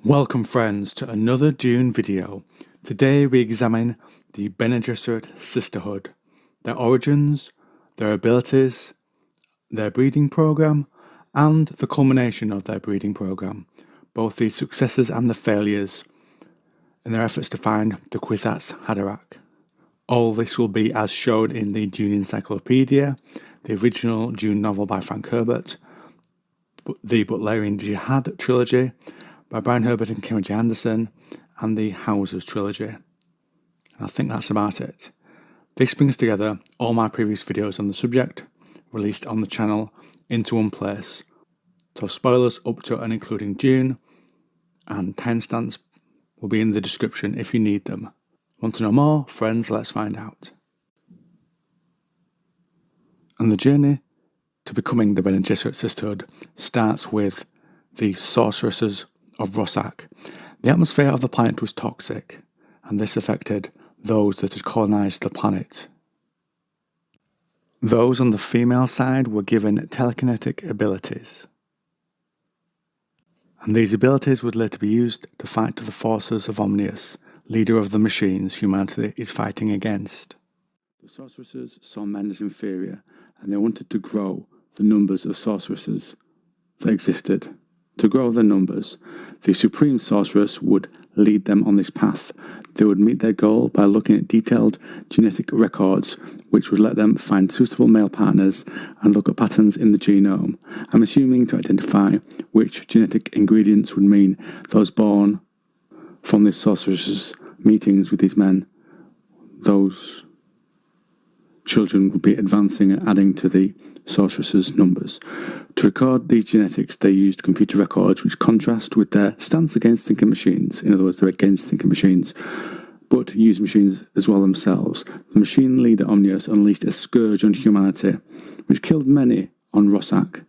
Welcome friends to another Dune video. Today we examine the Bene Gesserit Sisterhood, their origins, their abilities, their breeding program, and the culmination of their breeding program, both the successes and the failures in their efforts to find the Kwisatz Haderach. All this will be as shown in the Dune Encyclopaedia, the original Dune Novel by Frank Herbert, the Butlerian Jihad Trilogy by Frank Herbert and Kim Anderson, and the Houses Trilogy. And I think that's about it. This brings together all my previous videos on the subject, released on the channel, into one place. So spoilers up to and including Dune, and timestamps will be in the description if you need them. Want to know more? Friends, let's find out. And the journey to becoming the Bene Gesserit Sisterhood starts with the sorceresses of Rossak. The atmosphere of the planet was toxic, and this affected those that had colonised the planet. Those on the female side were given telekinetic abilities, and these abilities would later be used to fight the forces of Omnius, leader of the machines humanity is fighting against. The sorceresses saw men as inferior, and they wanted to grow the numbers of sorceresses that existed. To grow their numbers, the Supreme Sorceress would lead them on this path. They would meet their goal by looking at detailed genetic records, which would let them find suitable male partners and look at patterns in the genome. I'm assuming to identify which genetic ingredients would mean those born from the sorceress's meetings with these men, those children would be advancing and adding to the sorceress's numbers. To record these genetics, they used computer records which contrast with their stance against thinking machines. In other words, they're against thinking machines, but use machines as well themselves. The machine leader Omnius unleashed a scourge on humanity, which killed many on Rossak.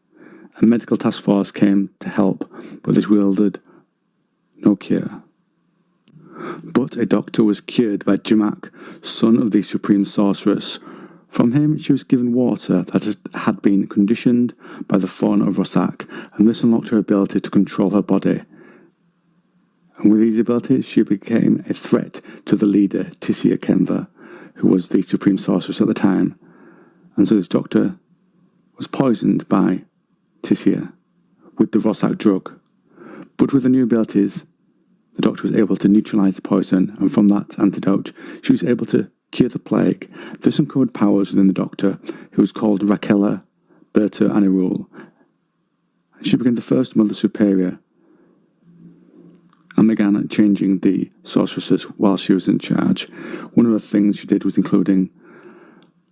A medical task force came to help, but this wielded no cure. But a doctor was cured by Jamak, son of the Supreme Sorceress. From him, she was given water that had been conditioned by the fauna of Rossak, and this unlocked her ability to control her body. And with these abilities, she became a threat to the leader, Tisia Kenva, who was the Supreme Sorceress at the time. And so this doctor was poisoned by Tisia with the Rossak drug. But with the new abilities, the doctor was able to neutralise the poison, and from that antidote, she was able to cure the plague. This uncovered powers within the doctor, who was called Rakela Berta Anirul. She became the first Mother Superior and began changing the sorceresses while she was in charge. One of the things she did was including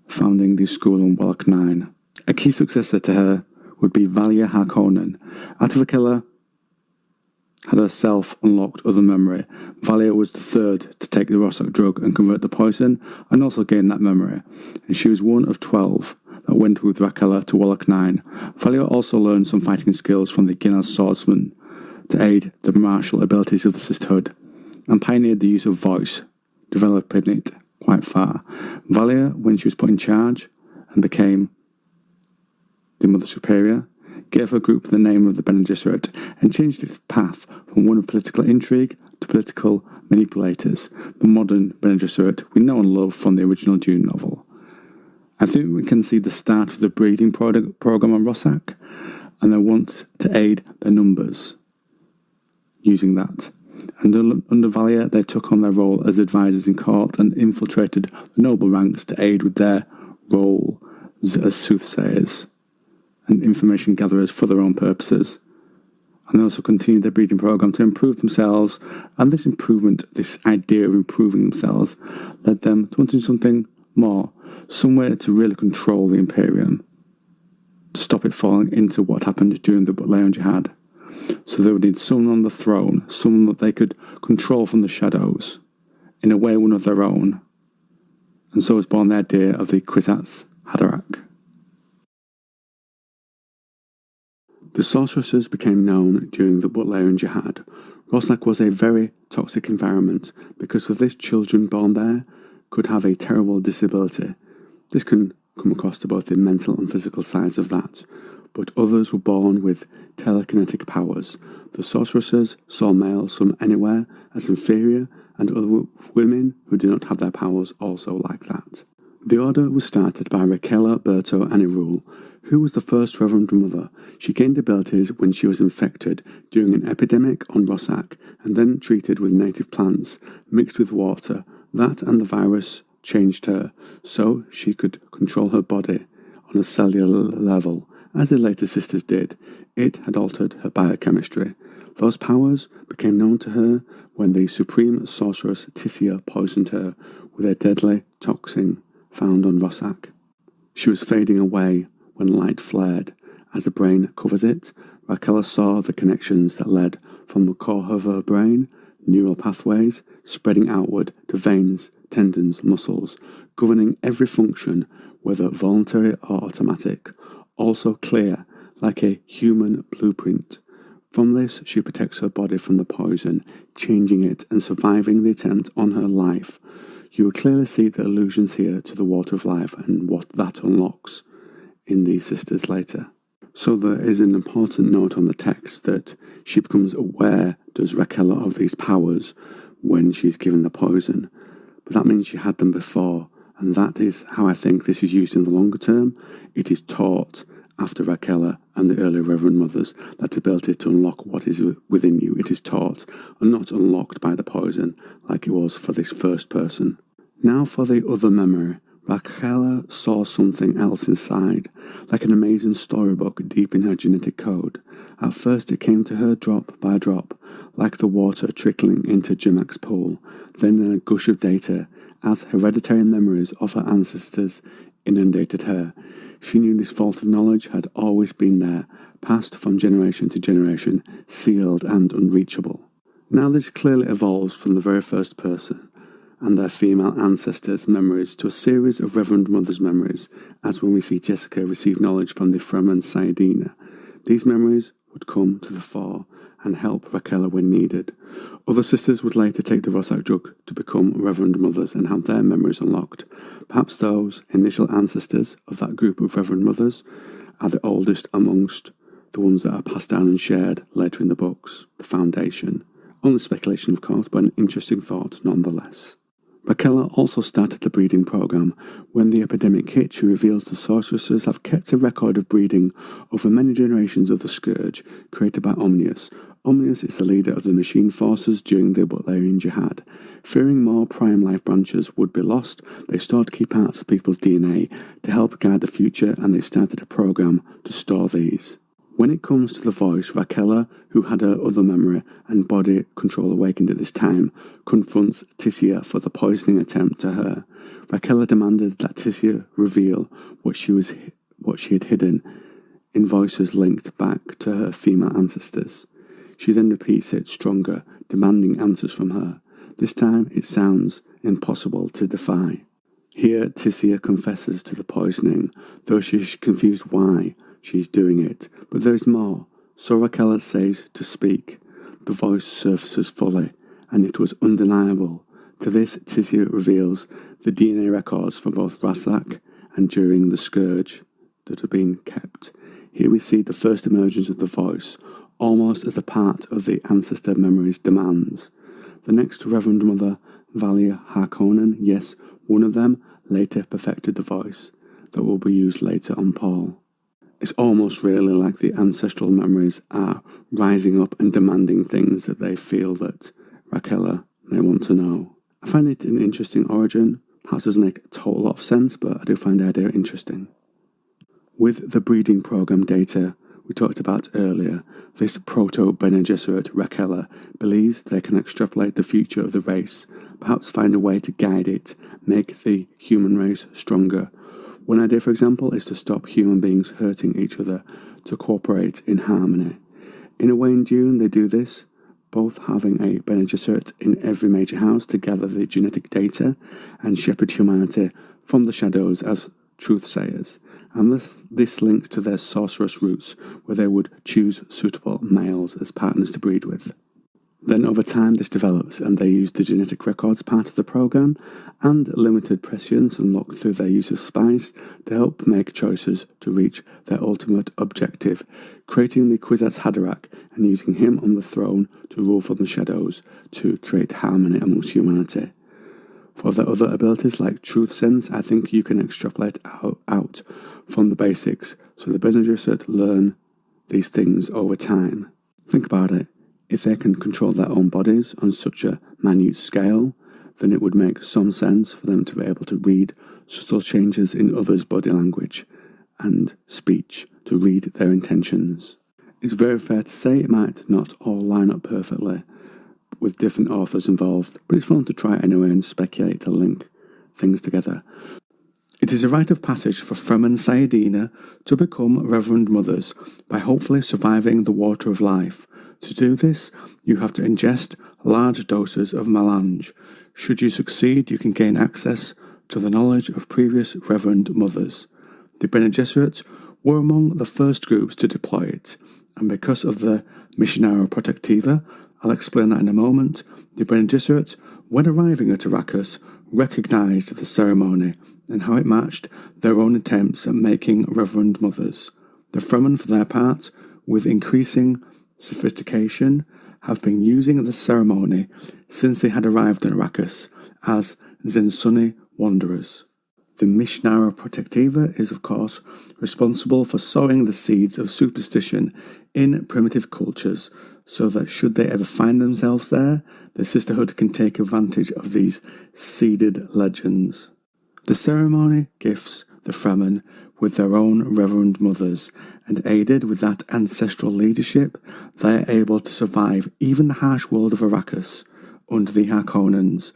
founding the school on Wallach 9. A key successor to her would be Valia Harkonnen. After Rakela had herself unlocked other memory, Valia was the third to take the Rossak drug and convert the poison, and also gain that memory, and she was one of 12 that went with Rakela to Wallach 9. Valia also learned some fighting skills from the Ginaz Swordsman to aid the martial abilities of the Sisterhood, and pioneered the use of voice, developing it quite far. Valia, when she was put in charge and became the Mother Superior, gave her group the name of the Bene Gesserit and changed its path from one of political intrigue to political manipulators, the modern Bene Gesserit we know and love from the original Dune novel. I think we can see the start of the breeding program on Rossak, and they want to aid their numbers using that. And under Valia, they took on their role as advisors in court and infiltrated the noble ranks to aid with their role as soothsayers and information gatherers for their own purposes. And they also continued their breeding program to improve themselves, and this improvement, this idea of improving themselves, led them to wanting something more, somewhere to really control the Imperium, to stop it falling into what happened during the Butlerian Jihad. So they would need someone on the throne, someone that they could control from the shadows, in a way one of their own. And so was born the idea of the Kwisatz Haderach. The sorceresses became known during the Butlerian Jihad. Rossak was a very toxic environment. Because of this, children born there could have a terrible disability. This can come across to both the mental and physical sides of that. But others were born with telekinetic powers. The sorceresses saw males from anywhere as inferior, and other women who did not have their powers also like that. The order was started by Raquel Berto Anirul, who was the first Reverend Mother. She gained abilities when she was infected during an epidemic on Rossak, and then treated with native plants mixed with water. That and the virus changed her, so she could control her body on a cellular level, as the later sisters did. It had altered her biochemistry. Those powers became known to her when the supreme sorceress Tisia poisoned her with a deadly toxin found on Rossak. She was fading away when light flared. As the brain covers it, Raquel saw the connections that led from the core of her brain, neural pathways spreading outward to veins, tendons, muscles, governing every function, whether voluntary or automatic, also clear like a human blueprint. From this, she protects her body from the poison, changing it and surviving the attempt on her life. You will clearly see the allusions here to the water of life and what that unlocks in these sisters later. So there is an important note on the text that she becomes aware, does Raquel, of these powers when she's given the poison. But that means she had them before, and that is how I think this is used in the longer term. It is taught after Raquel and the early Reverend Mothers, that ability to unlock what is within you. It is taught and not unlocked by the poison like it was for this first person. Now for the other memory. Raquel saw something else inside, like an amazing storybook deep in her genetic code. At first it came to her drop by drop, like the water trickling into Jimak's pool, then in a gush of data, as hereditary memories of her ancestors inundated her. She knew this vault of knowledge had always been there, passed from generation to generation, sealed and unreachable. Now this clearly evolves from the very first person and their female ancestors' memories to a series of Reverend Mothers' memories, as when we see Jessica receive knowledge from the Fremen Saidina. These memories would come to the fore and help Raquel when needed. Other sisters would later take the Rossak drug to become Reverend Mothers and have their memories unlocked. Perhaps those initial ancestors of that group of Reverend Mothers are the oldest amongst the ones that are passed down and shared later in the books, the Foundation. Only speculation, of course, but an interesting thought nonetheless. Raquel also started the breeding program. When the epidemic hit, she reveals the sorceresses have kept a record of breeding over many generations of the Scourge, created by Omnius. Omnius is the leader of the machine forces during the Butlerian Jihad. Fearing more prime life branches would be lost, they stored key parts of people's DNA to help guide the future, and they started a program to store these. When it comes to the voice, Raquel, who had her other memory and body control awakened at this time, confronts Tisia for the poisoning attempt to her. Raquel demanded that Tisia reveal what she had hidden in voices linked back to her female ancestors. She then repeats it stronger, demanding answers from her. This time it sounds impossible to defy. Here Tisia confesses to the poisoning, though she's confused why she's doing it. But there is more. So Raquel says to speak. The voice surfaces fully, and it was undeniable. To this, Tisia reveals the DNA records from both Rossak and during the Scourge that have been kept. Here we see the first emergence of the voice, almost as a part of the ancestor memories demands. The next Reverend Mother, Valia Harkonnen, yes, one of them, later perfected the voice that will be used later on Paul. It's almost really like the ancestral memories are rising up and demanding things that they feel that Raquel may want to know. I find it an interesting origin. Perhaps doesn't make a total lot of sense, but I do find the idea interesting. With the breeding program data we talked about earlier, this proto-Bene Gesserit Raquel believes they can extrapolate the future of the race, perhaps find a way to guide it, make the human race stronger. One idea, for example, is to stop human beings hurting each other, to cooperate in harmony. In a way in Dune they do this, both having a Bene Gesserit in every major house to gather the genetic data and shepherd humanity from the shadows as truth-sayers, and this links to their sorceress roots, where they would choose suitable males as partners to breed with. Then over time this develops and they use the genetic records part of the program and limited prescience unlocked through their use of spies to help make choices to reach their ultimate objective, creating the Kwisatz Haderach and using him on the throne to rule from the shadows to create harmony amongst humanity. For their other abilities like truth sense, I think you can extrapolate out from the basics, so the Bene Gesserit learn these things over time. Think about it. If they can control their own bodies on such a minute scale, then it would make some sense for them to be able to read subtle changes in others' body language and speech to read their intentions. It's very fair to say it might not all line up perfectly with different authors involved, but it's fun to try anyway and speculate to link things together. It is a rite of passage for Fremen and Sayadina to become Reverend Mothers by hopefully surviving the water of life. To do this, you have to ingest large doses of melange. Should you succeed, you can gain access to the knowledge of previous Reverend Mothers. The Bene Gesserit were among the first groups to deploy it, and because of the Missionara Protectiva, I'll explain that in a moment, the Bene Gesserit, when arriving at Arrakis, recognised the ceremony and how it matched their own attempts at making Reverend Mothers. The Fremen, for their part, with increasing sophistication, have been using the ceremony since they had arrived in Arrakis as Zensuni wanderers. The Missionara Protectiva is, of course, responsible for sowing the seeds of superstition in primitive cultures, so that should they ever find themselves there, the Sisterhood can take advantage of these seeded legends. The ceremony gifts the Fremen with their own Reverend Mothers, and aided with that ancestral leadership, they are able to survive even the harsh world of Arrakis under the Harkonnens.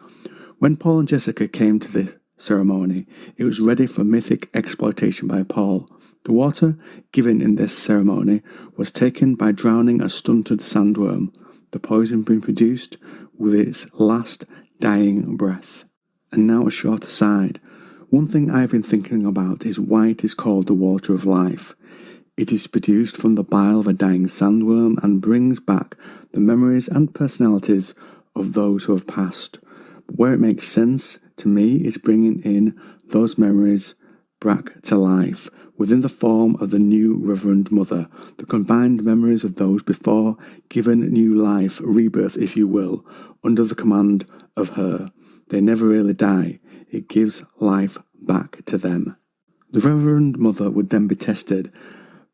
When Paul and Jessica came to the ceremony, it was ready for mythic exploitation by Paul. The water given in this ceremony was taken by drowning a stunted sandworm, the poison being produced with its last dying breath. And now a short aside. One thing I've been thinking about is why it is called the water of life. It is produced from the bile of a dying sandworm and brings back the memories and personalities of those who have passed. But where it makes sense to me is bringing in those memories back to life within the form of the new Reverend Mother, the combined memories of those before given new life, rebirth if you will, under the command of her. They never really die. It gives life back to them. The Reverend Mother would then be tested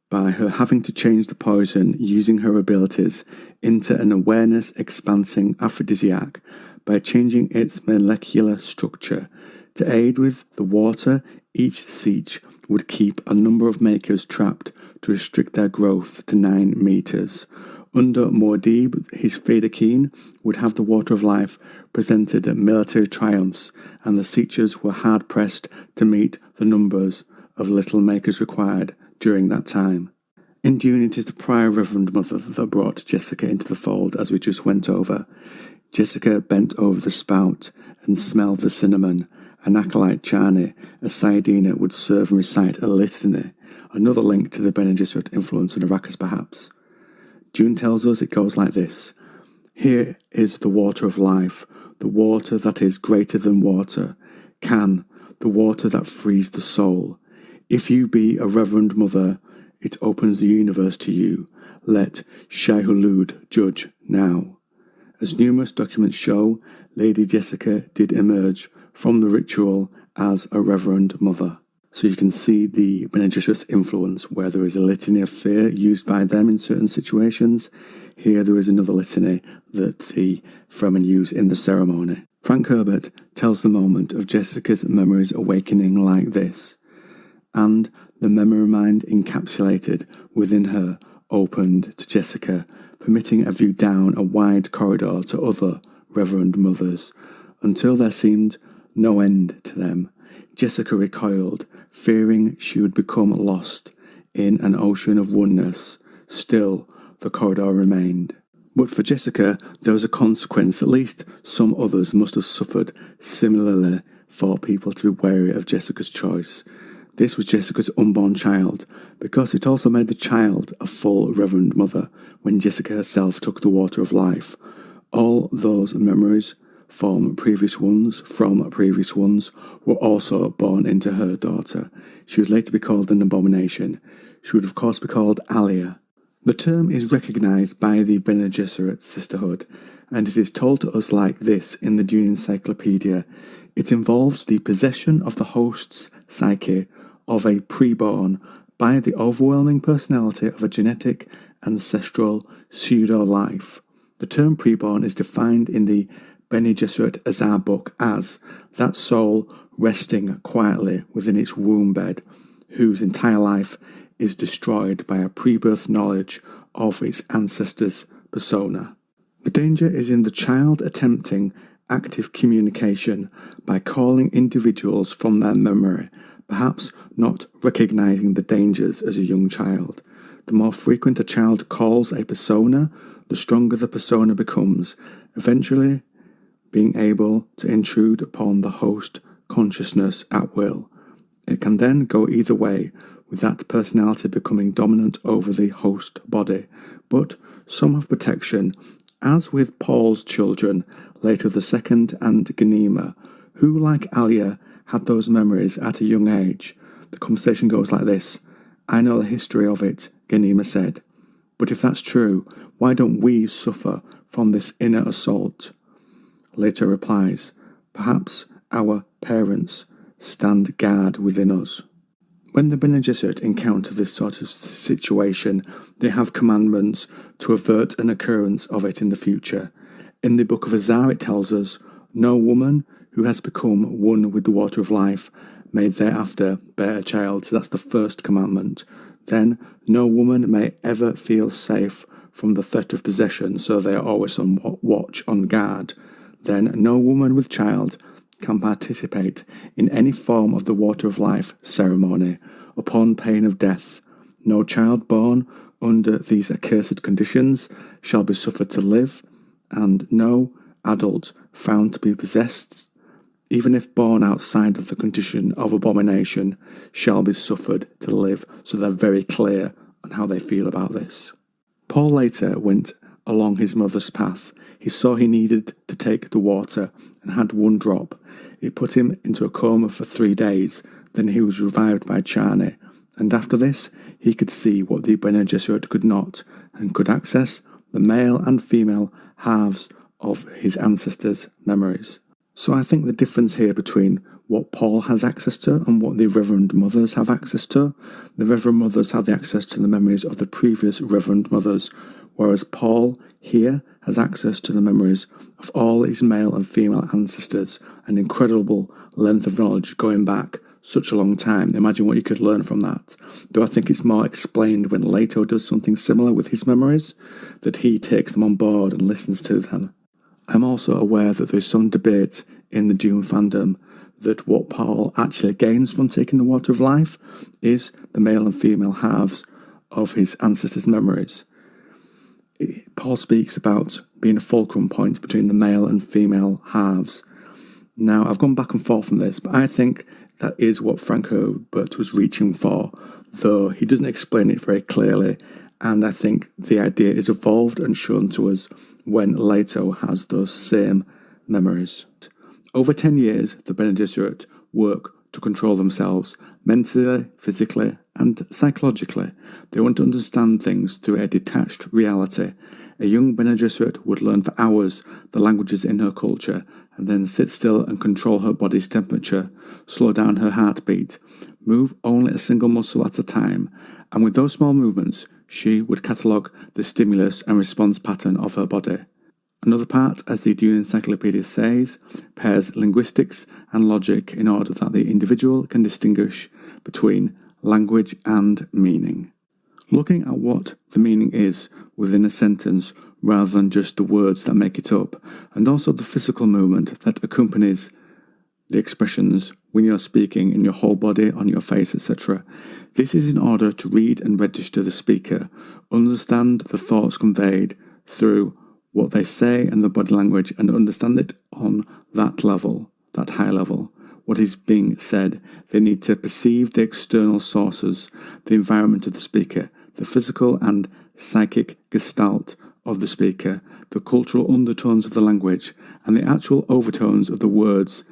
by her having to change the poison using her abilities into an awareness-expansing aphrodisiac by changing its molecular structure. To aid with the water, each siege would keep a number of makers trapped to restrict their growth to 9 meters. Under Muad'Dib, his Fedaykin would have the water of life presented at military triumphs, and the Sieges were hard-pressed to meet the numbers of little makers required during that time. In Dune, it is the prior Reverend Mother that brought Jessica into the fold, as we just went over. Jessica bent over the spout and smelled the cinnamon. An acolyte Chani, a Sayadina, would serve and recite a litany, another link to the Bene Gesserit influence on Arrakis perhaps. Dune tells us it goes like this. Here is the water of life, the water that is greater than water, the water that frees the soul. If you be a Reverend Mother, it opens the universe to you. Let Shai-Hulud judge now. As numerous documents show, Lady Jessica did emerge from the ritual as a Reverend Mother. So you can see the Bene Gesserit influence where there is a litany of fear used by them in certain situations. Here there is another litany that the Fremen use in the ceremony. Frank Herbert tells the moment of Jessica's memories awakening like this. And the memory mind encapsulated within her opened to Jessica, permitting a view down a wide corridor to other Reverend Mothers, until there seemed no end to them. Jessica recoiled, fearing she would become lost in an ocean of oneness. Still, the corridor remained. But for Jessica, there was a consequence. At least some others must have suffered similarly for people to be wary of Jessica's choice. This was Jessica's unborn child, because it also made the child a full Reverend Mother when Jessica herself took the water of life. All those memories from previous ones were also born into her daughter. She would later be called an abomination. She would of course be called Alia. The term is recognised by the Bene Gesserit Sisterhood, and it is told to us like this in the Dune Encyclopaedia. It involves the possession of the host's psyche of a preborn by the overwhelming personality of a genetic, ancestral pseudo-life. The term preborn is defined in the Bene Gesserit Azar book as that soul resting quietly within its womb bed, whose entire life is destroyed by a pre-birth knowledge of its ancestors' persona. The danger is in the child attempting active communication by calling individuals from their memory, perhaps not recognizing the dangers as a young child. The more frequent a child calls a persona, the stronger the persona becomes, eventually being able to intrude upon the host consciousness at will. It can then go either way, with that personality becoming dominant over the host body, but some have protection, as with Paul's children, later the second and Ganima, who, like Alia, had those memories at a young age. The conversation goes like this: "I know the history of it," Ganima said. "But if that's true, why don't we suffer from this inner assault?" Later replies, "Perhaps our parents stand guard within us." When the Bene Gesserit encounter this sort of situation, they have commandments to avert an occurrence of it in the future. In the Book of Azar it tells us, "No woman who has become one with the water of life may thereafter bear a child." So that's the first commandment. Then, no woman may ever feel safe from the threat of possession, so they are always on watch, on guard. Then, no woman with child can participate in any form of the water of life ceremony, upon pain of death. No child born under these accursed conditions shall be suffered to live, and no adult found to be possessed, even if born outside of the condition of abomination, shall be suffered to live. So they're very clear on how they feel about this. Paul later went along his mother's path. He saw he needed to take the water and had one drop. It put him into a coma for 3 days. Then he was revived by Chani, and after this he could see what the Bene Gesserit could not, and could access the male and female halves of his ancestors' memories. So I think the difference here between what Paul has access to and what the Reverend Mothers have access to, the Reverend Mothers have the access to the memories of the previous Reverend Mothers, whereas Paul here has access to the memories of all his male and female ancestors, an incredible length of knowledge going back such a long time. Imagine what you could learn from that. Do I think it's more explained when Leto does something similar with his memories, that he takes them on board and listens to them? I'm also aware that there's some debate in the Dune fandom that what Paul actually gains from taking the water of life is the male and female halves of his ancestors' memories. Paul speaks about being a fulcrum point between the male and female halves. Now, I've gone back and forth on this, but I think that is what Frank Herbert was reaching for, though he doesn't explain it very clearly, and I think the idea is evolved and shown to us when Leto has those same memories. Over 10 years, the Bene Gesserit work to control themselves mentally, physically, and psychologically. They want to understand things through a detached reality. A young Bene Gesserit would learn for hours the languages in her culture, and then sit still and control her body's temperature, slow down her heartbeat, move only a single muscle at a time, and with those small movements, she would catalogue the stimulus and response pattern of her body. Another part, as the Dune Encyclopaedia says, pairs linguistics and logic in order that the individual can distinguish between language and meaning. Looking at what the meaning is within a sentence rather than just the words that make it up, and also the physical movement that accompanies the expressions when you're speaking in your whole body, on your face, etc. This is in order to read and register the speaker, understand the thoughts conveyed through what they say and the body language, and understand it on that level, that high level. What is being said, they need to perceive the external sources, the environment of the speaker, the physical and psychic gestalt of the speaker. the cultural undertones of the language, and the actual overtones of the words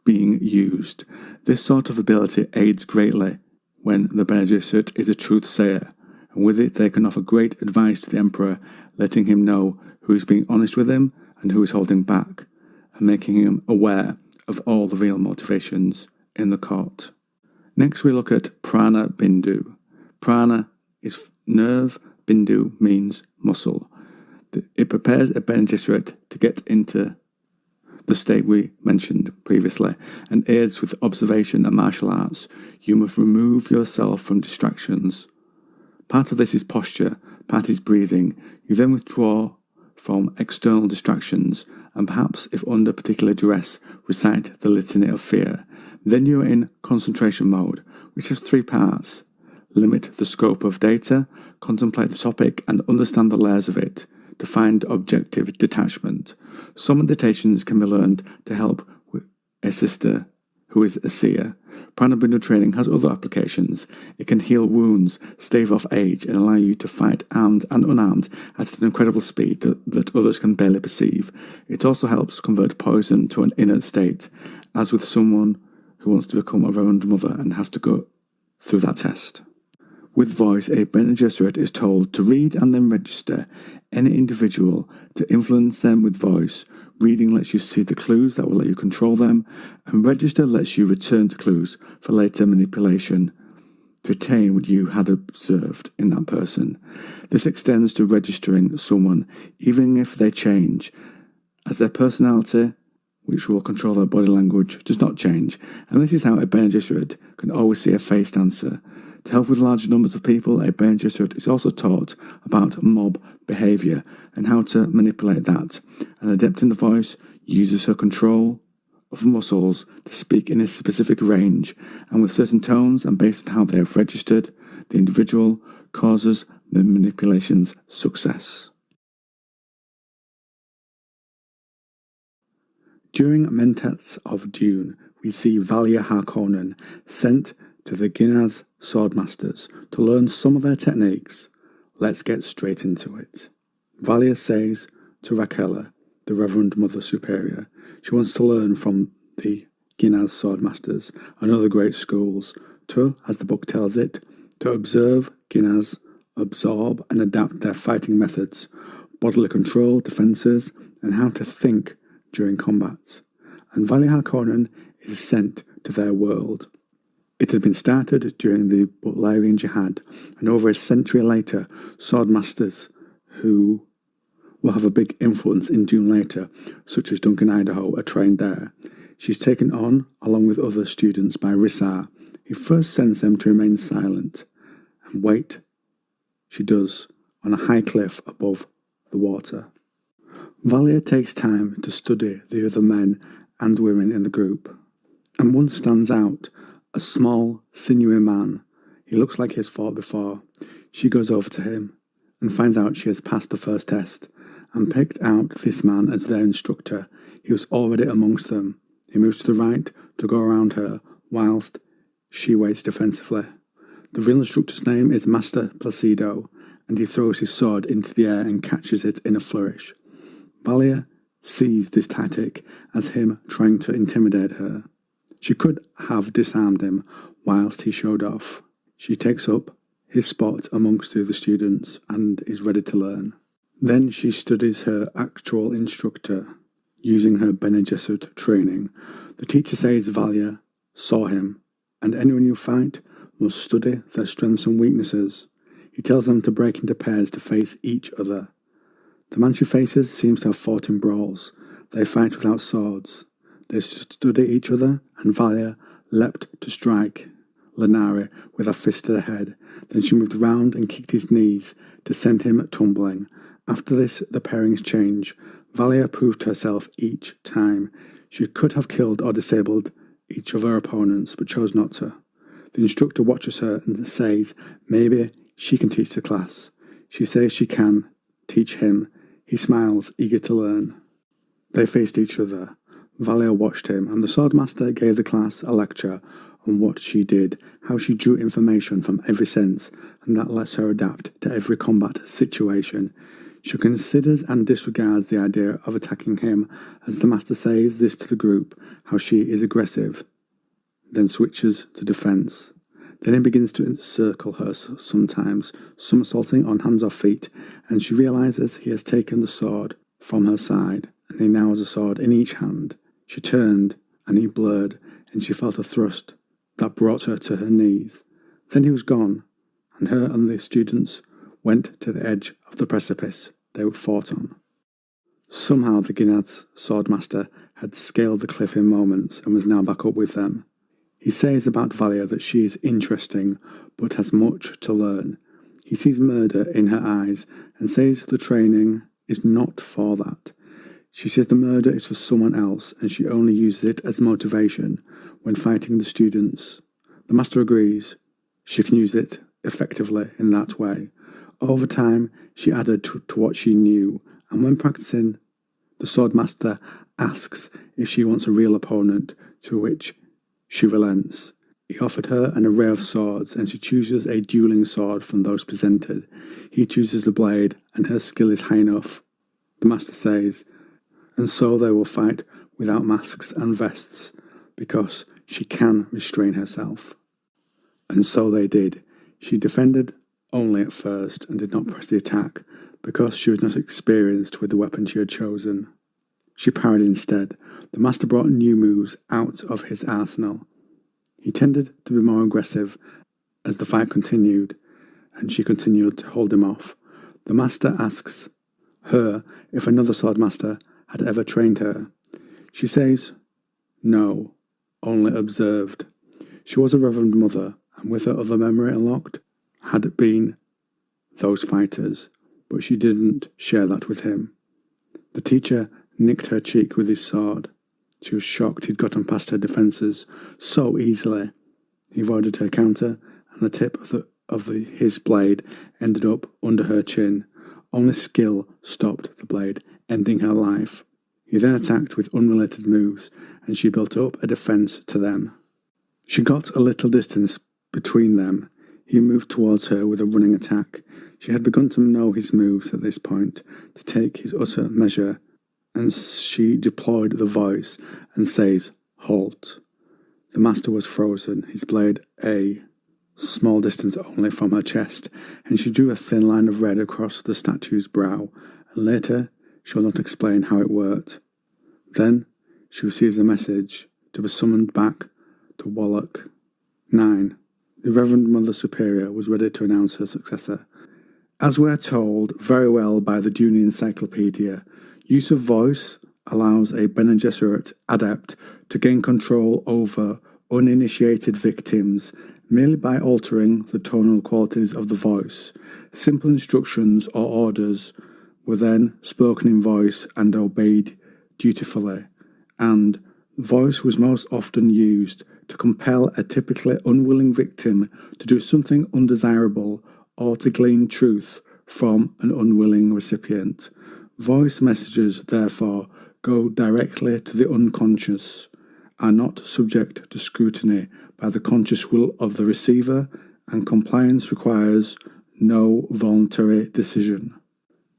being used. This sort of ability aids greatly when the Bene Gesserit is a truth sayer, and with it they can offer great advice to the Emperor, letting him know who is being honest with him and who is holding back, and making him aware of all the real motivations in the court. Next we look at Prana Bindu. Prana is nerve, Bindu means muscle. It prepares a Bene Gesserit to get into the state we mentioned previously, and aids with observation and martial arts. You must remove yourself from distractions. Part of this is posture, part is breathing. You then withdraw from external distractions, and perhaps, if under particular duress, recite the litany of fear. Then you are in concentration mode, which has 3 parts. Limit the scope of data, contemplate the topic, and understand the layers of it, to find objective detachment. Some meditations can be learned to help with a sister who is a seer. Prana Bindu training has other applications. It can heal wounds, stave off age, and allow you to fight armed and unarmed at an incredible speed that others can barely perceive. It also helps convert poison to an inert state, as with someone who wants to become a Reverend Mother and has to go through that test. With voice, a Bene Gesserit is told to read and then register any individual to influence them with voice. Reading lets you see the clues that will let you control them, and register lets you return to clues for later manipulation to retain what you had observed in that person. This extends to registering someone, even if they change, as their personality, which will control their body language, does not change, and this is how a Bene Gesserit can always see a face dancer. To help with large numbers of people, a Bene Gesserit is also taught about mob behaviour and how to manipulate that. An adept in the voice uses her control of muscles to speak in a specific range, and with certain tones and based on how they have registered, the individual causes the manipulation's success. During Mentats of Dune, we see Valia Harkonnen sent to the Ginaz swordmasters to learn some of their techniques. Let's get straight into it. Valia says to Rakela, the Reverend Mother Superior, she wants to learn from the Ginaz swordmasters and other great schools to, as the book tells it, to observe Ginaz, absorb and adapt their fighting methods, bodily control, defences, and how to think during combat. And Valia Harkonnen is sent to their world. It had been started during the Butlerian Jihad, and over a century later, swordmasters who will have a big influence in Dune later, such as Duncan Idaho, are trained there. She's taken on, along with other students, by Rossak. He first sends them to remain silent, and wait. She does, on a high cliff above the water. Valia takes time to study the other men and women in the group, and one stands out. A small, sinewy man. He looks like he's fought before. She goes over to him and finds out she has passed the first test and picked out this man as their instructor. He was already amongst them. He moves to the right to go around her whilst she waits defensively. The real instructor's name is Master Placido, and he throws his sword into the air and catches it in a flourish. Valia sees this tactic as him trying to intimidate her. She could have disarmed him whilst he showed off. She takes up his spot amongst the other students and is ready to learn. Then she studies her actual instructor, using her Bene Gesserit training. The teacher says Valia saw him, and anyone you fight must study their strengths and weaknesses. He tells them to break into pairs to face each other. The man she faces seems to have fought in brawls. They fight without swords. They study each other, and Valia leapt to strike Lenari with a fist to the head. Then she moved round and kicked his knees to send him tumbling. After this, the pairings change. Valia proved herself each time. She could have killed or disabled each of her opponents, but chose not to. The instructor watches her and says maybe she can teach the class. She says she can teach him. He smiles, eager to learn. They faced each other. Valia watched him, and the swordmaster gave the class a lecture on what she did, how she drew information from every sense, and that lets her adapt to every combat situation. She considers and disregards the idea of attacking him as the Master says this to the group, how she is aggressive, then switches to defence. Then he begins to encircle her sometimes, somersaulting on hands or feet, and she realises he has taken the sword from her side, and he now has a sword in each hand. She turned, and he blurred, and she felt a thrust that brought her to her knees. Then he was gone, and her and the students went to the edge of the precipice they fought on. Somehow the Ginaz swordmaster had scaled the cliff in moments and was now back up with them. He says about Valia that she is interesting, but has much to learn. He sees murder in her eyes and says the training is not for that. She says the murder is for someone else and she only uses it as motivation when fighting the students. The Master agrees. She can use it effectively in that way. Over time, she added to what she knew, and when practicing, the Swordmaster asks if she wants a real opponent, to which she relents. He offered her an array of swords, and she chooses a dueling sword from those presented. He chooses the blade, and her skill is high enough. The Master says, and so they will fight without masks and vests, because she can restrain herself. And so they did. She defended only at first and did not press the attack, because she was not experienced with the weapon she had chosen. She parried instead. The Master brought new moves out of his arsenal. He tended to be more aggressive as the fight continued, and she continued to hold him off. The Master asks her if another Swordmaster had ever trained her. She says, no, only observed. She was a Reverend Mother, and with her other memory unlocked, had been those fighters, but she didn't share that with him. The teacher nicked her cheek with his sword. She was shocked he'd gotten past her defences so easily. He avoided her counter, and the tip of his blade ended up under her chin. Only skill stopped the blade, ending her life. He then attacked with unrelated moves, and she built up a defence to them. She got a little distance between them. He moved towards her with a running attack. She had begun to know his moves at this point, to take his utter measure, and she deployed the voice and says, halt. The Master was frozen, his blade a small distance only from her chest, and she drew a thin line of red across the statue's brow, and later she will not explain how it worked. Then she receives a message to be summoned back to Wallach. 9. The Reverend Mother Superior was ready to announce her successor. As we are told very well by the Dune Encyclopaedia, use of voice allows a Bene Gesserit adept to gain control over uninitiated victims merely by altering the tonal qualities of the voice. Simple instructions or orders were then spoken in voice and obeyed dutifully, and voice was most often used to compel a typically unwilling victim to do something undesirable or to glean truth from an unwilling recipient. Voice messages, therefore, go directly to the unconscious, are not subject to scrutiny by the conscious will of the receiver, and compliance requires no voluntary decision.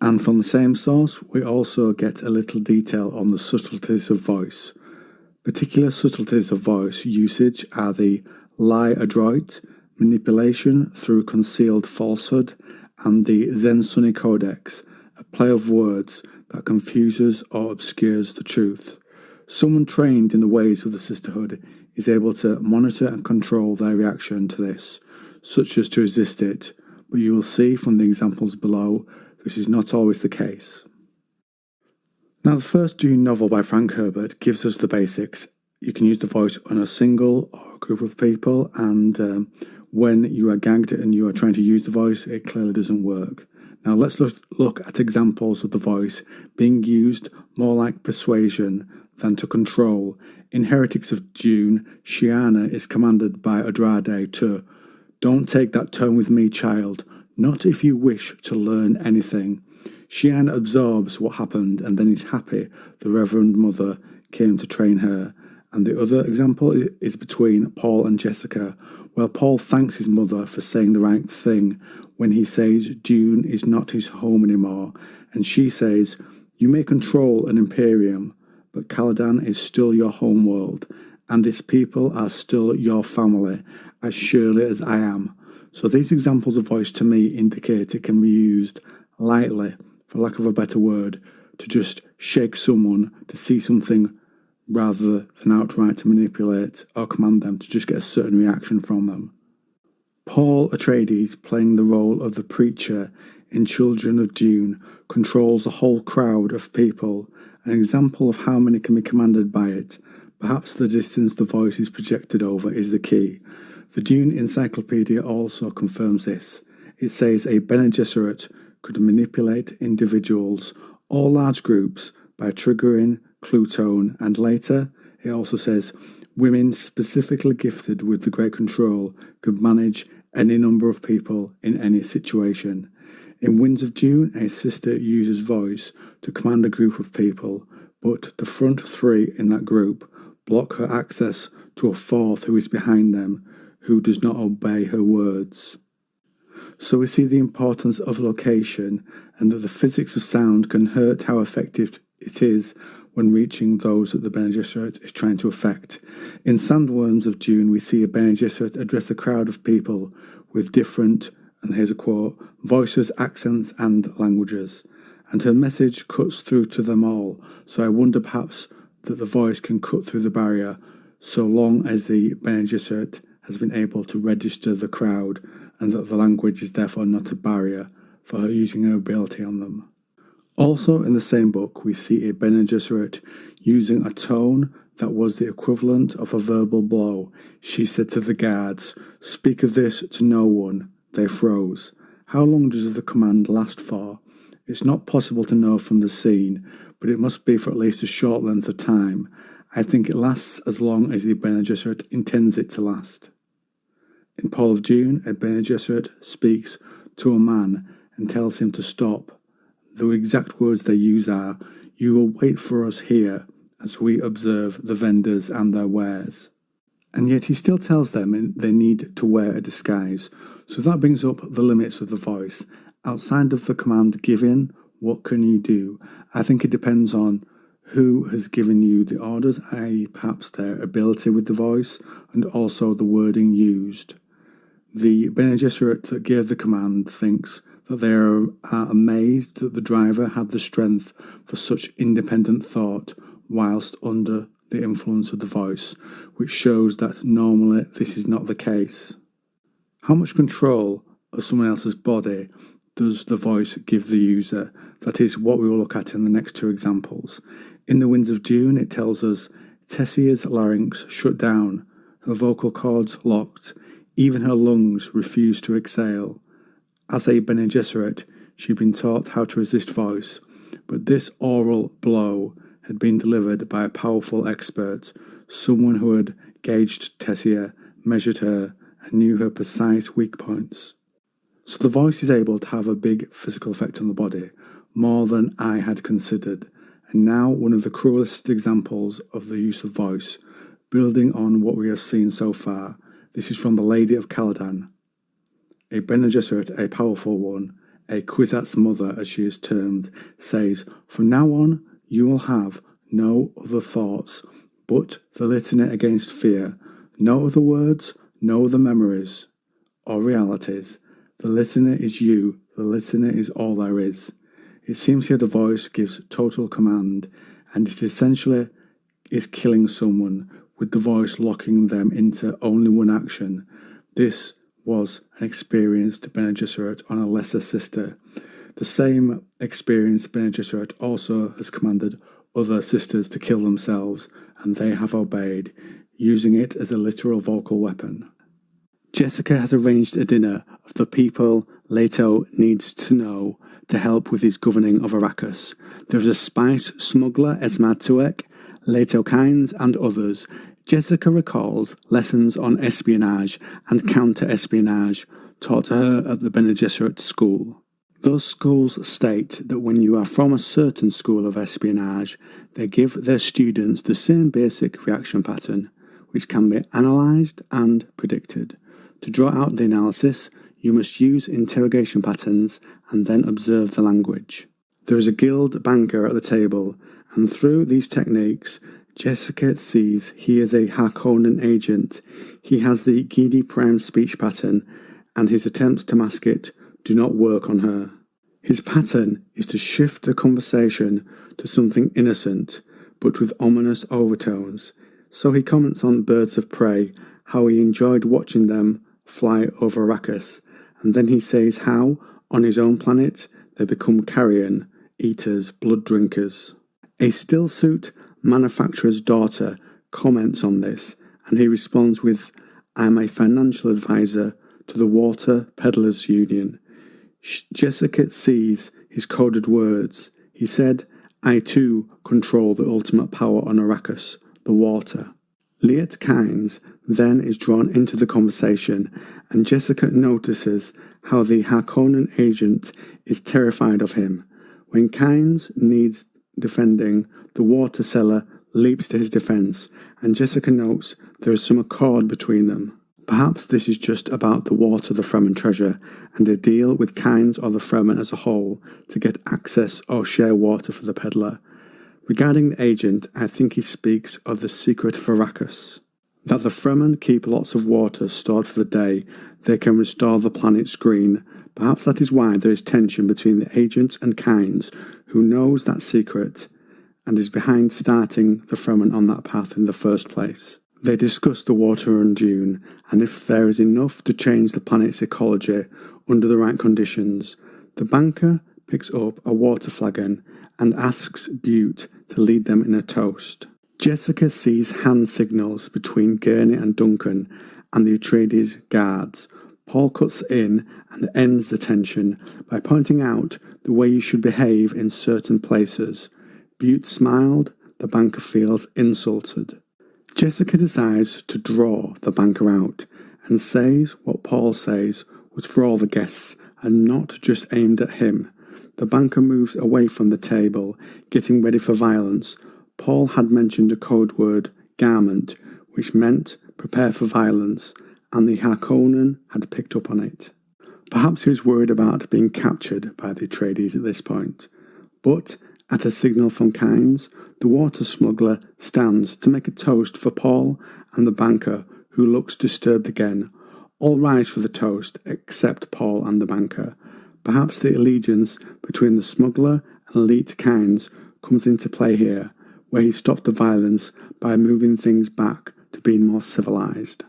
And from the same source, we also get a little detail on the subtleties of voice. Particular subtleties of voice usage are the lie adroit, manipulation through concealed falsehood, and the Zen-Sunni Codex, a play of words that confuses or obscures the truth. Someone trained in the ways of the Sisterhood is able to monitor and control their reaction to this, such as to resist it, but you will see from the examples below this is not always the case. Now, the first Dune novel by Frank Herbert gives us the basics. You can use the voice on a single or a group of people, and when you are gagged and you are trying to use the voice, it clearly doesn't work. Now, let's look at examples of the voice being used more like persuasion than to control. In Heretics of Dune, Shiana is commanded by Andrade to, "Don't take that tone with me, child, not if you wish to learn anything." Shiana absorbs what happened and then is happy the Reverend Mother came to train her, And the other example is between Paul and Jessica, where Paul thanks his mother for saying the right thing when he says Dune is not his home anymore, and she says, "You may control an imperium, but Caladan is still your home world, and its people are still your family, as surely as I am." So these examples of voice to me indicate it can be used lightly, for lack of a better word, to just shake someone to see something rather than outright to manipulate or command them to just get a certain reaction from them. Paul Atreides, playing the role of the preacher in Children of Dune, controls a whole crowd of people, an example of how many can be commanded by it. Perhaps the distance the voice is projected over is the key. The Dune Encyclopaedia also confirms this. It says a Bene Gesserit could manipulate individuals or large groups by triggering clue tone, and later it also says women specifically gifted with the great control could manage any number of people in any situation. In Winds of Dune, a sister uses voice to command a group of people, but the front three in that group block her access to a fourth who is behind them, who does not obey her words. So we see the importance of location, and that the physics of sound can hurt how effective it is when reaching those that the Bene Gesserit is trying to affect. In Sandworms of Dune, we see a Bene Gesserit address a crowd of people with different, and here's a quote, voices, accents and languages. And her message cuts through to them all, so I wonder perhaps that the voice can cut through the barrier so long as the Bene Gesserit has been able to register the crowd, and that the language is therefore not a barrier for her using her ability on them. Also in the same book, we see a Bene Gesserit using a tone that was the equivalent of a verbal blow. She said to the guards, "Speak of this to no one." They froze. How long does the command last for? It's not possible to know from the scene, but it must be for at least a short length of time. I think it lasts as long as the Bene Gesserit intends it to last. In Paul of Dune, a Bene Gesserit speaks to a man and tells him to stop. The exact words they use are, "You will wait for us here as we observe the vendors and their wares." And yet he still tells them they need to wear a disguise. So that brings up the limits of the voice. Outside of the command given, what can you do? I think it depends on who has given you the orders, i.e. perhaps their ability with the voice, and also the wording used. The Bene Gesserit that gave the command thinks that they are amazed that the driver had the strength for such independent thought whilst under the influence of the voice, which shows that normally this is not the case. How much control of someone else's body does the voice give the user? That is what we will look at in the next two examples. In The Winds of Dune, it tells us Tessia's larynx shut down, her vocal cords locked, even her lungs refused to exhale. As a Bene Gesserit, she'd been taught how to resist voice, but this oral blow had been delivered by a powerful expert, someone who had gauged Tessia, measured her, and knew her precise weak points. So the voice is able to have a big physical effect on the body, more than I had considered, and now one of the cruelest examples of the use of voice, building on what we have seen so far. This is from the Lady of Caladan. A Bene Gesserit, a powerful one, a Kwisatz mother as she is termed, says, "From now on you will have no other thoughts but the litany against fear, no other words, no other memories or realities. The litany is you, the litany is all there is." It seems here the voice gives total command, and it essentially is killing someone, with the voice locking them into only one action. This was an experienced Bene Gesserit on a lesser sister. The same experienced Bene Gesserit also has commanded other sisters to kill themselves, and they have obeyed, using it as a literal vocal weapon. Jessica has arranged a dinner of the people Leto needs to know to help with his governing of Arrakis. There is a spice smuggler, Esmad Tuek, Leto Kynes, and others. Jessica recalls lessons on espionage and counter-espionage taught to her at the Bene Gesserit school. Those schools state that when you are from a certain school of espionage, they give their students the same basic reaction pattern, which can be analysed and predicted. To draw out the analysis, you must use interrogation patterns and then observe the language. There is a guild banker at the table, and through these techniques, Jessica sees he is a Harkonnen agent. He has the Gidi Prime speech pattern, and his attempts to mask it do not work on her. His pattern is to shift the conversation to something innocent, but with ominous overtones. So he comments on birds of prey, how he enjoyed watching them fly over Arrakis, and then he says how, on his own planet, they become carrion, eaters, blood drinkers. A stillsuit manufacturer's daughter comments on this, and he responds with, "I am a financial advisor to the Water Peddlers Union." Jessica sees his coded words. He said, "I too control the ultimate power on Arrakis, the water." Liet Kynes then is drawn into the conversation, and Jessica notices how the Harkonnen agent is terrified of him. When Kynes needs defending, the water seller leaps to his defence, and Jessica notes there is some accord between them. Perhaps this is just about the water the Fremen treasure, and a deal with Kynes or the Fremen as a whole to get access or share water for the peddler. Regarding the agent, I think he speaks of the secret of Arrakis, that the Fremen keep lots of water stored for the day they can restore the planet's green. Perhaps that is why there is tension between the agent and Kynes, who knows that secret and is behind starting the Fremen on that path in the first place. They discuss the water on Dune, and if there is enough to change the planet's ecology under the right conditions. The banker picks up a water flagon and asks Butte to lead them in a toast. Jessica sees hand signals between Gurney and Duncan and the Atreides guards. Paul cuts in and ends the tension by pointing out the way you should behave in certain places. Butte smiled. The banker feels insulted. Jessica decides to draw the banker out and says what Paul says was for all the guests and not just aimed at him. The banker moves away from the table, getting ready for violence. Paul had mentioned a code word, garment, which meant prepare for violence, and the Harkonnen had picked up on it. Perhaps he was worried about being captured by the Atreides at this point. But at a signal from Kynes, the water smuggler stands to make a toast for Paul and the banker, who looks disturbed again. All rise for the toast except Paul and the banker. Perhaps the allegiance between the smuggler and elite Kynes comes into play here, where he stopped the violence by moving things back to being more civilized.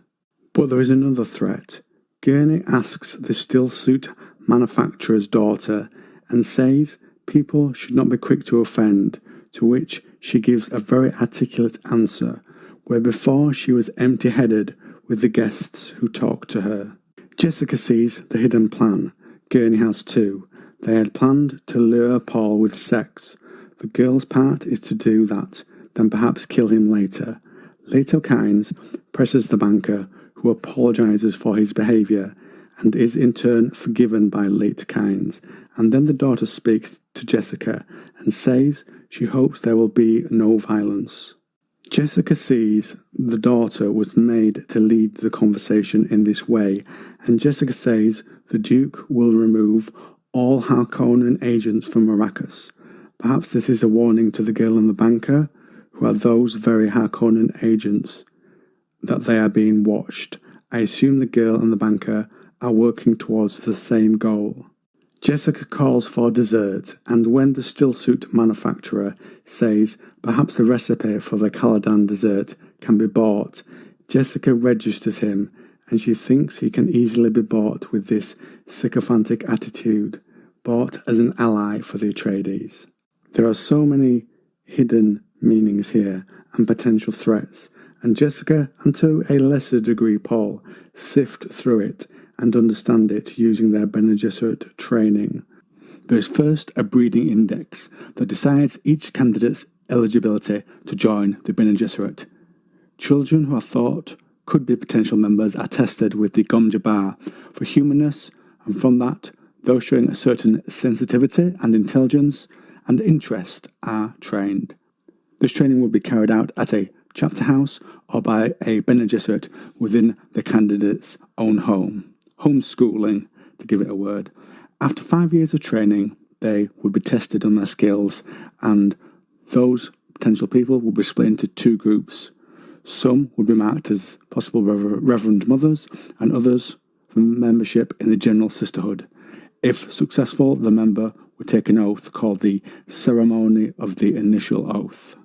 But there is another threat. Gurney asks the stillsuit manufacturer's daughter and says people should not be quick to offend, to which she gives a very articulate answer, where before she was empty-headed with the guests who talked to her. Jessica sees the hidden plan. Gurney has too. They had planned to lure Paul with sex. The girl's part is to do that, then perhaps kill him later. Later Kynes presses the banker, who apologises for his behaviour and is in turn forgiven by late Kynes. And then the daughter speaks to Jessica and says she hopes there will be no violence. Jessica sees the daughter was made to lead the conversation in this way, and Jessica says the Duke will remove all Harkonnen agents from Arrakis. Perhaps this is a warning to the girl and the banker, who are those very Harkonnen agents, that they are being watched. I assume the girl and the banker are working towards the same goal. Jessica calls for dessert, and when the stillsuit manufacturer says perhaps a recipe for the Caladan dessert can be bought, Jessica registers him, and she thinks he can easily be bought with this sycophantic attitude, bought as an ally for the Atreides. There are so many hidden meanings here and potential threats, and Jessica, and to a lesser degree Paul, sift through it and understand it using their Bene Gesserit training. There is first a breeding index that decides each candidate's eligibility to join the Bene Gesserit. Children who are thought could be potential members are tested with the Gom Jabbar for humanness, and from that Those showing a certain sensitivity and intelligence and interest are trained. This training will be carried out at a chapter house or by a Bene Gesserit within the candidate's own home. Homeschooling, to give it a word. After 5 years of training, they would be tested on their skills, and those potential people will be split into two groups. Some would be marked as possible Reverend Mothers, and others for membership in the General Sisterhood. If successful, the member would take an oath called the Ceremony of the Initial Oath.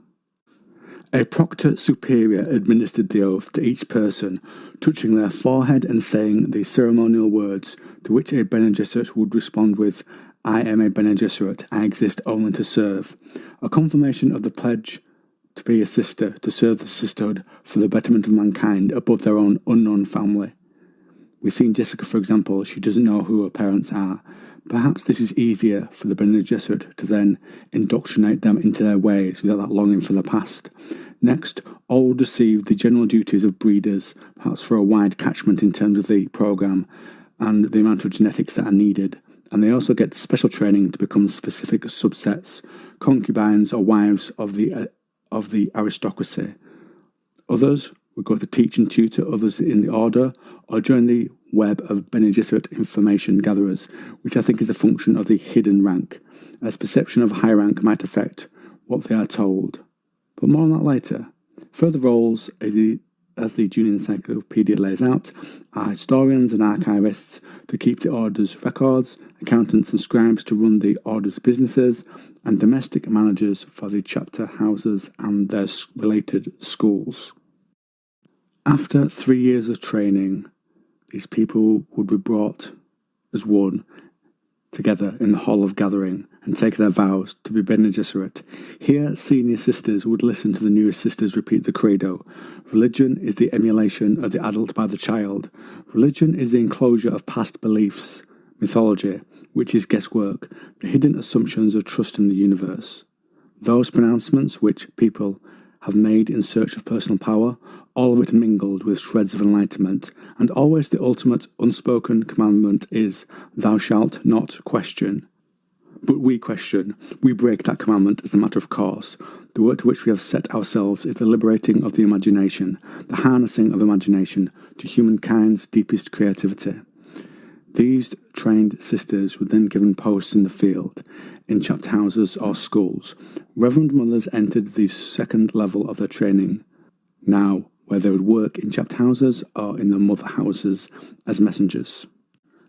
A proctor superior administered the oath to each person, touching their forehead and saying the ceremonial words, to which a Bene Gesserit would respond with, "I am a Bene Gesserit, I exist only to serve," a confirmation of the pledge to be a sister, to serve the sisterhood for the betterment of mankind above their own unknown family. We've seen Jessica, for example, she doesn't know who her parents are. Perhaps this is easier for the Bene Gesserit to then indoctrinate them into their ways without that longing for the past. Next, all would receive the general duties of breeders, perhaps for a wide catchment in terms of the programme and the amount of genetics that are needed. And they also get special training to become specific subsets, concubines or wives of the aristocracy. Others would go to teach and tutor others in the order, or join the web of Bene Gesserit information gatherers, which I think is a function of the hidden rank, as perception of high rank might affect what they are told. But more on that later. Further roles, as the Dune Encyclopaedia lays out, are historians and archivists to keep the Order's records, accountants and scribes to run the Order's businesses, and domestic managers for the chapter houses and their related schools. After 3 years of training, these people would be brought as one together in the Hall of Gathering and take their vows to be Bene Gesserit. Here, senior sisters would listen to the newest sisters repeat the credo. Religion is the emulation of the adult by the child. Religion is the enclosure of past beliefs, mythology, which is guesswork, the hidden assumptions of trust in the universe. Those pronouncements which people have made in search of personal power, all of it mingled with shreds of enlightenment, and always the ultimate unspoken commandment is, "Thou shalt not question." But we question, we break that commandment as a matter of course. The work to which we have set ourselves is the liberating of the imagination, the harnessing of imagination to humankind's deepest creativity. These trained sisters were then given posts in the field, in chapter houses or schools. Reverend Mothers entered the second level of their training, now where they would work in chapter houses or in the mother houses as messengers.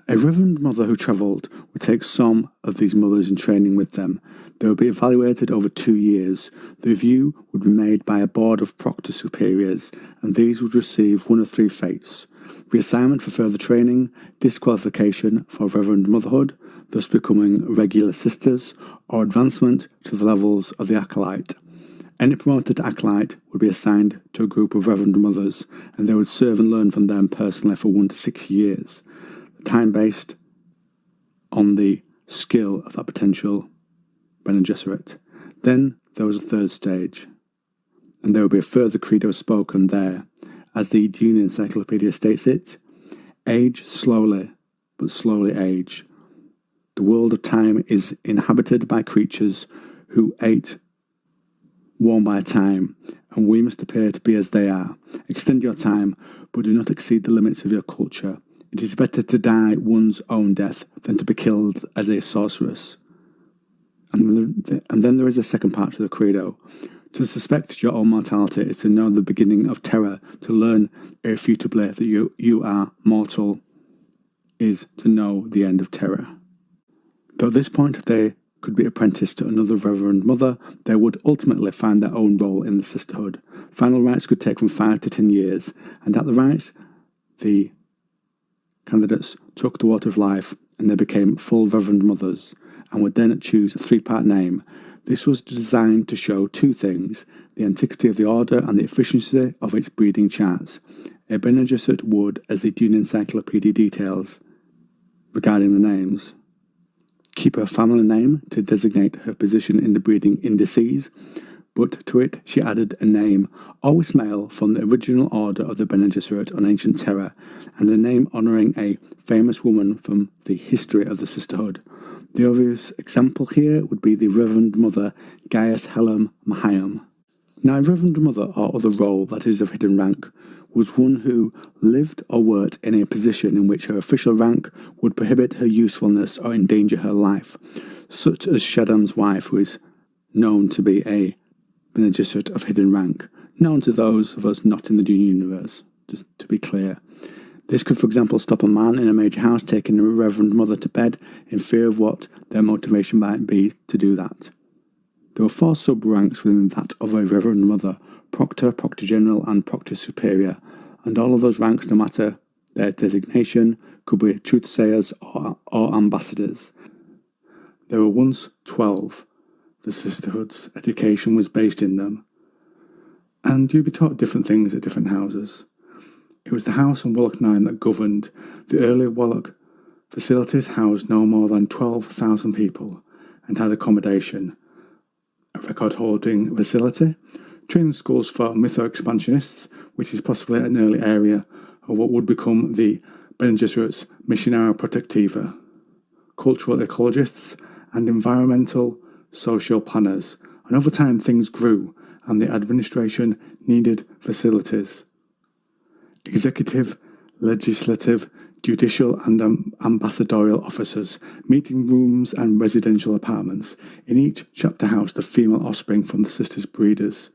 A Reverend Mother who travelled would take some of these mothers in training with them. They would be evaluated over 2 years. The review would be made by a board of proctor superiors, and these would receive one of 3 fates: reassignment for further training, disqualification for Reverend Motherhood, thus becoming regular sisters, or advancement to the levels of the acolyte. Any promoted acolyte would be assigned to a group of Reverend Mothers, and they would serve and learn from them personally for 1 to 6 years. The time based on the skill of that potential Bene Gesserit. Then there was a third stage, and there would be a further credo spoken there. As the Dune Encyclopaedia states it, age slowly, but slowly age. The world of time is inhabited by creatures who ate worn by time, and we must appear to be as they are. Extend your time, but do not exceed the limits of your culture. It is better to die one's own death than to be killed as a sorceress. And then there is a second part to the credo. To suspect your own mortality is to know the beginning of terror. To learn irrefutably that you are mortal is to know the end of terror. Though at this point they could be apprenticed to another Reverend Mother, they would ultimately find their own role in the sisterhood. Final rites could take from 5 to 10 years, and at the rites, the candidates took the water of life and they became full Reverend Mothers, and would then choose a 3-part name. This was designed to show 2 things: the antiquity of the order and the efficiency of its breeding charts. A Bene Gesserit would, as the Dune Encyclopaedia details regarding the names, keep her family name to designate her position in the breeding indices, but to it she added a name, always male, from the original order of the Bene Gesserit on ancient Terra, and a name honouring a famous woman from the history of the Sisterhood. The obvious example here would be the Reverend Mother Gaius Helem Mahayam. Now, Reverend Mother, or other role that is of hidden rank, was one who lived or worked in a position in which her official rank would prohibit her usefulness or endanger her life, such as Shaddam's wife, who is known to be a Bene Gesserit of hidden rank, known to those of us not in the Dune universe, just to be clear. This could, for example, stop a man in a major house taking a Reverend Mother to bed in fear of what their motivation might be to do that. There were 4 sub-ranks within that of a Reverend Mother: Proctor, Proctor General, and Proctor Superior, and all of those ranks, no matter their designation, could be truthsayers or ambassadors. There were once 12. The Sisterhood's education was based in them, and you'd be taught different things at different houses. It was the house on Wallach 9 that governed. The early Wallach facilities housed no more than 12,000 people and had accommodation, a record-holding facility, training schools for mytho-expansionists, which is possibly an early area of what would become the Bene Gesserit's Missionara Protectiva, cultural ecologists, and environmental social planners. And over time things grew, and the administration needed facilities. Executive, legislative, judicial and ambassadorial officers, meeting rooms and residential apartments. In each chapter house the female offspring from the sisters' breeders,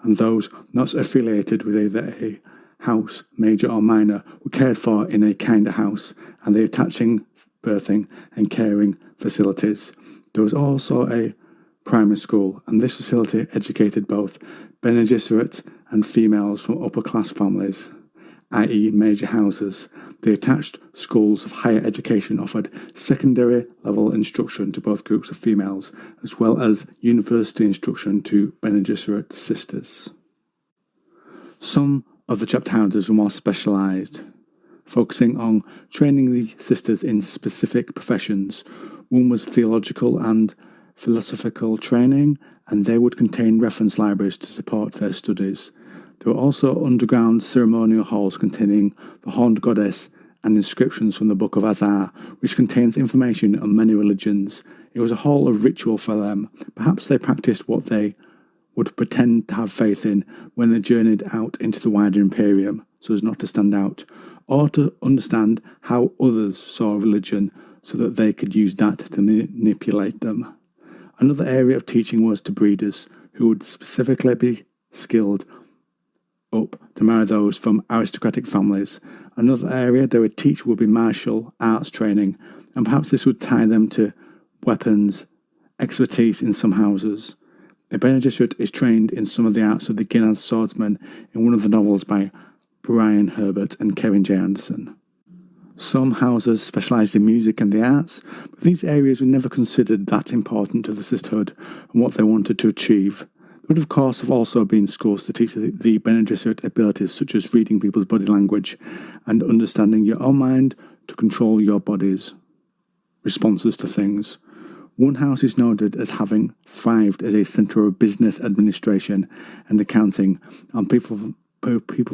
and those not affiliated with either a house, major or minor, were cared for in a kinder house, and the attaching, birthing and caring facilities. There was also a primary school, and this facility educated both Bene Gesserit and females from upper-class families, i.e. major houses. The attached schools of higher education offered secondary-level instruction to both groups of females, as well as university instruction to Bene Gesserit sisters. Some of the chapter houses were more specialised, focusing on training the sisters in specific professions. One was theological and philosophical training, and they would contain reference libraries to support their studies. There were also underground ceremonial halls containing the Horned Goddess and inscriptions from the Book of Azar, which contains information on many religions. It was a hall of ritual for them. Perhaps they practiced what they would pretend to have faith in when they journeyed out into the wider Imperium, so as not to stand out, or to understand how others saw religion so that they could use that to manipulate them. Another area of teaching was to breeders, who would specifically be skilled up to marry those from aristocratic families. Another area they would teach would be martial arts training, and perhaps this would tie them to weapons expertise in some houses. A Bene Gesserit is trained in some of the arts of the Ginaz Swordsman in one of the novels by Frank Herbert and Kevin J. Anderson. Some houses specialised in music and the arts, but these areas were never considered that important to the Sisterhood and what they wanted to achieve. There would of course have also been schools to teach the Bene Gesserit abilities such as reading people's body language and understanding your own mind to control your body's responses to things. One house is noted as having thrived as a centre of business administration and accounting, and people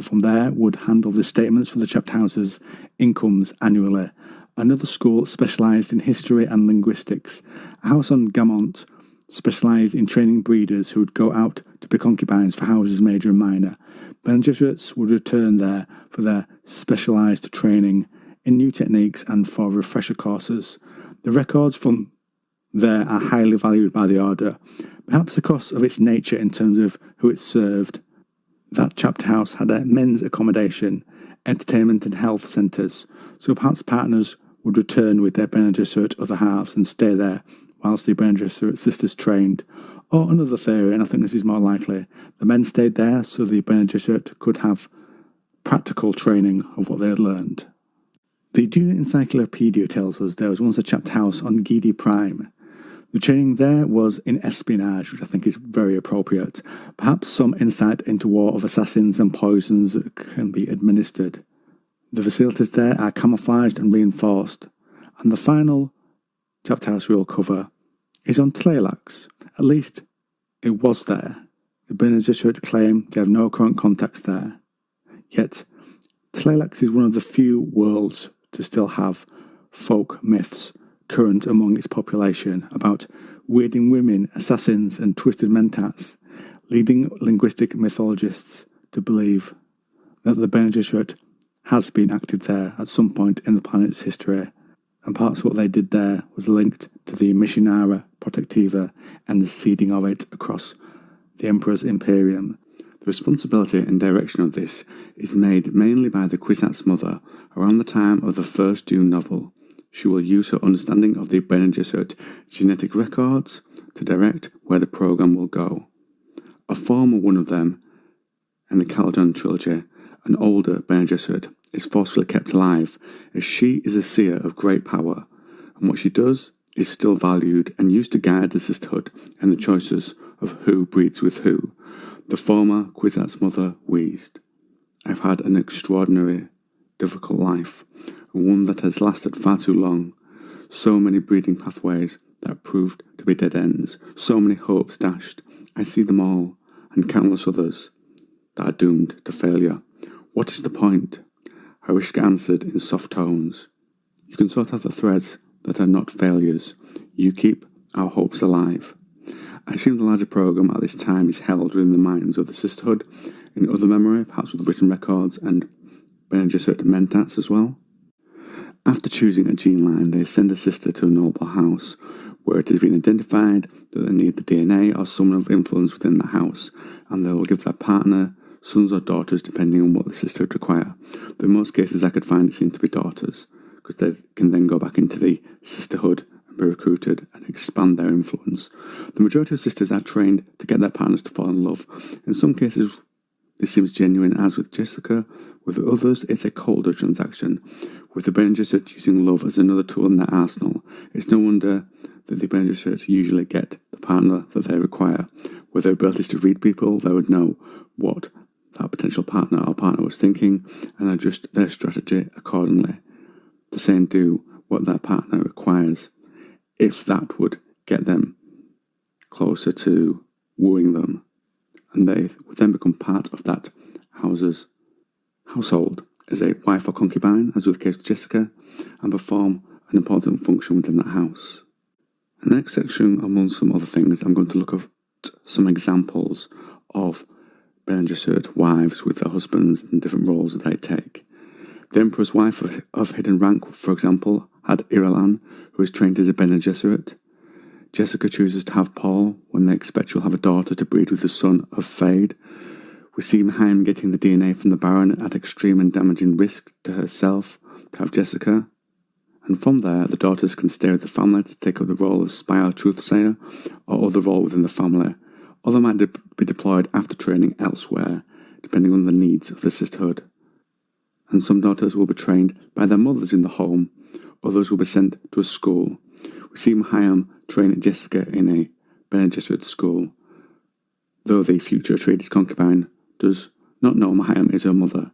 from there would handle the statements for the chapter houses' incomes annually. Another school specialised in history and linguistics. A house on Gamont specialised in training breeders who would go out to pick concubines for houses major and minor. Bene Gesserits would return there for their specialised training in new techniques and for refresher courses. The records from there are highly valued by the Order, perhaps because of its nature in terms of who it served. That chapter house had a men's accommodation, entertainment and health centres, so perhaps partners would return with their Bene Gesserit other halves and stay there whilst the Bene Gesserit sisters trained. Or another theory, and I think this is more likely, the men stayed there so the Bene Gesserit could have practical training of what they had learned. The Dune Encyclopaedia tells us there was once a chapter house on Gidi Prime. The training there was in espionage, which I think is very appropriate. Perhaps some insight into war of assassins and poisons that can be administered. The facilities there are camouflaged and reinforced. And the final chapter house we'll cover is on Tleilax, at least It was there. The Bene Gesserit claim they have no current contacts there. Yet, Tleilax is one of the few worlds to still have folk myths current among its population about weirding women, assassins and twisted mentats, leading linguistic mythologists to believe that the Bene Gesserit has been active there at some point in the planet's history, and parts of what they did there was linked to the Missionara Protectiva and the seeding of it across the Emperor's Imperium. The responsibility and direction of this is made mainly by the Kwisatz mother around the time of the first Dune novel. She will use her understanding of the Bene Gesserit genetic records to direct where the program will go. A former one of them, in the Caledon trilogy, an older Bene Gesserit, is forcefully kept alive, as she is a seer of great power, and what she does is still valued and used to guide the Sisterhood and the choices of who breeds with who. The former Kwisatz mother wheezed, "I've had an extraordinary, difficult life, and one that has lasted far too long. So many breeding pathways that have proved to be dead ends, so many hopes dashed. I see them all, and countless others that are doomed to failure. What is the point?" Harishka answered in soft tones, "You can sort out the threads that are not failures. You keep our hopes alive." I assume the larger program at this time is held within the minds of the Sisterhood, in other memory, perhaps with written records and Bene Gesserit mentats as well. After choosing a gene line, they send a sister to a noble house, where it has been identified that they need the DNA or someone of influence within the house, and they will give their partner sons or daughters depending on what the Sisterhood require. Though in most cases I could find it seem to be daughters, because they can then go back into the Sisterhood and be recruited and expand their influence. The majority of sisters are trained to get their partners to fall in love. In some cases this seems genuine, as with Jessica. With others it's a colder transaction, with the Bene Gesserit using love as another tool in their arsenal. It's no wonder that the Bene Gesserit usually get the partner that they require. With their abilities to read people, they would know what that potential partner or partner was thinking and adjust their strategy accordingly to say and do what their partner requires, if that would get them closer to wooing them, and they would then become part of that household as a wife or concubine, as was the case with Jessica, and perform an important function within that house. In the next section, among some other things, I'm going to look at some examples of Bene Gesserit wives with their husbands and different roles that they take. The Emperor's wife of hidden rank, for example, had Irulan, who is trained as a Bene Gesserit. Jessica chooses to have Paul when they expect she'll have a daughter to breed with the son of Fade. We see Mahim getting the DNA from the Baron at extreme and damaging risk to herself to have Jessica. And from there, the daughters can stay with the family to take up the role of spy or truthsayer, or other role within the family, or they might be deployed after training elsewhere, depending on the needs of the Sisterhood. And some daughters will be trained by their mothers in the home, others will be sent to a school. We see Mahim train Jessica in a Bene Gesserit school, though the future Atreides concubine does not know Mahim is her mother,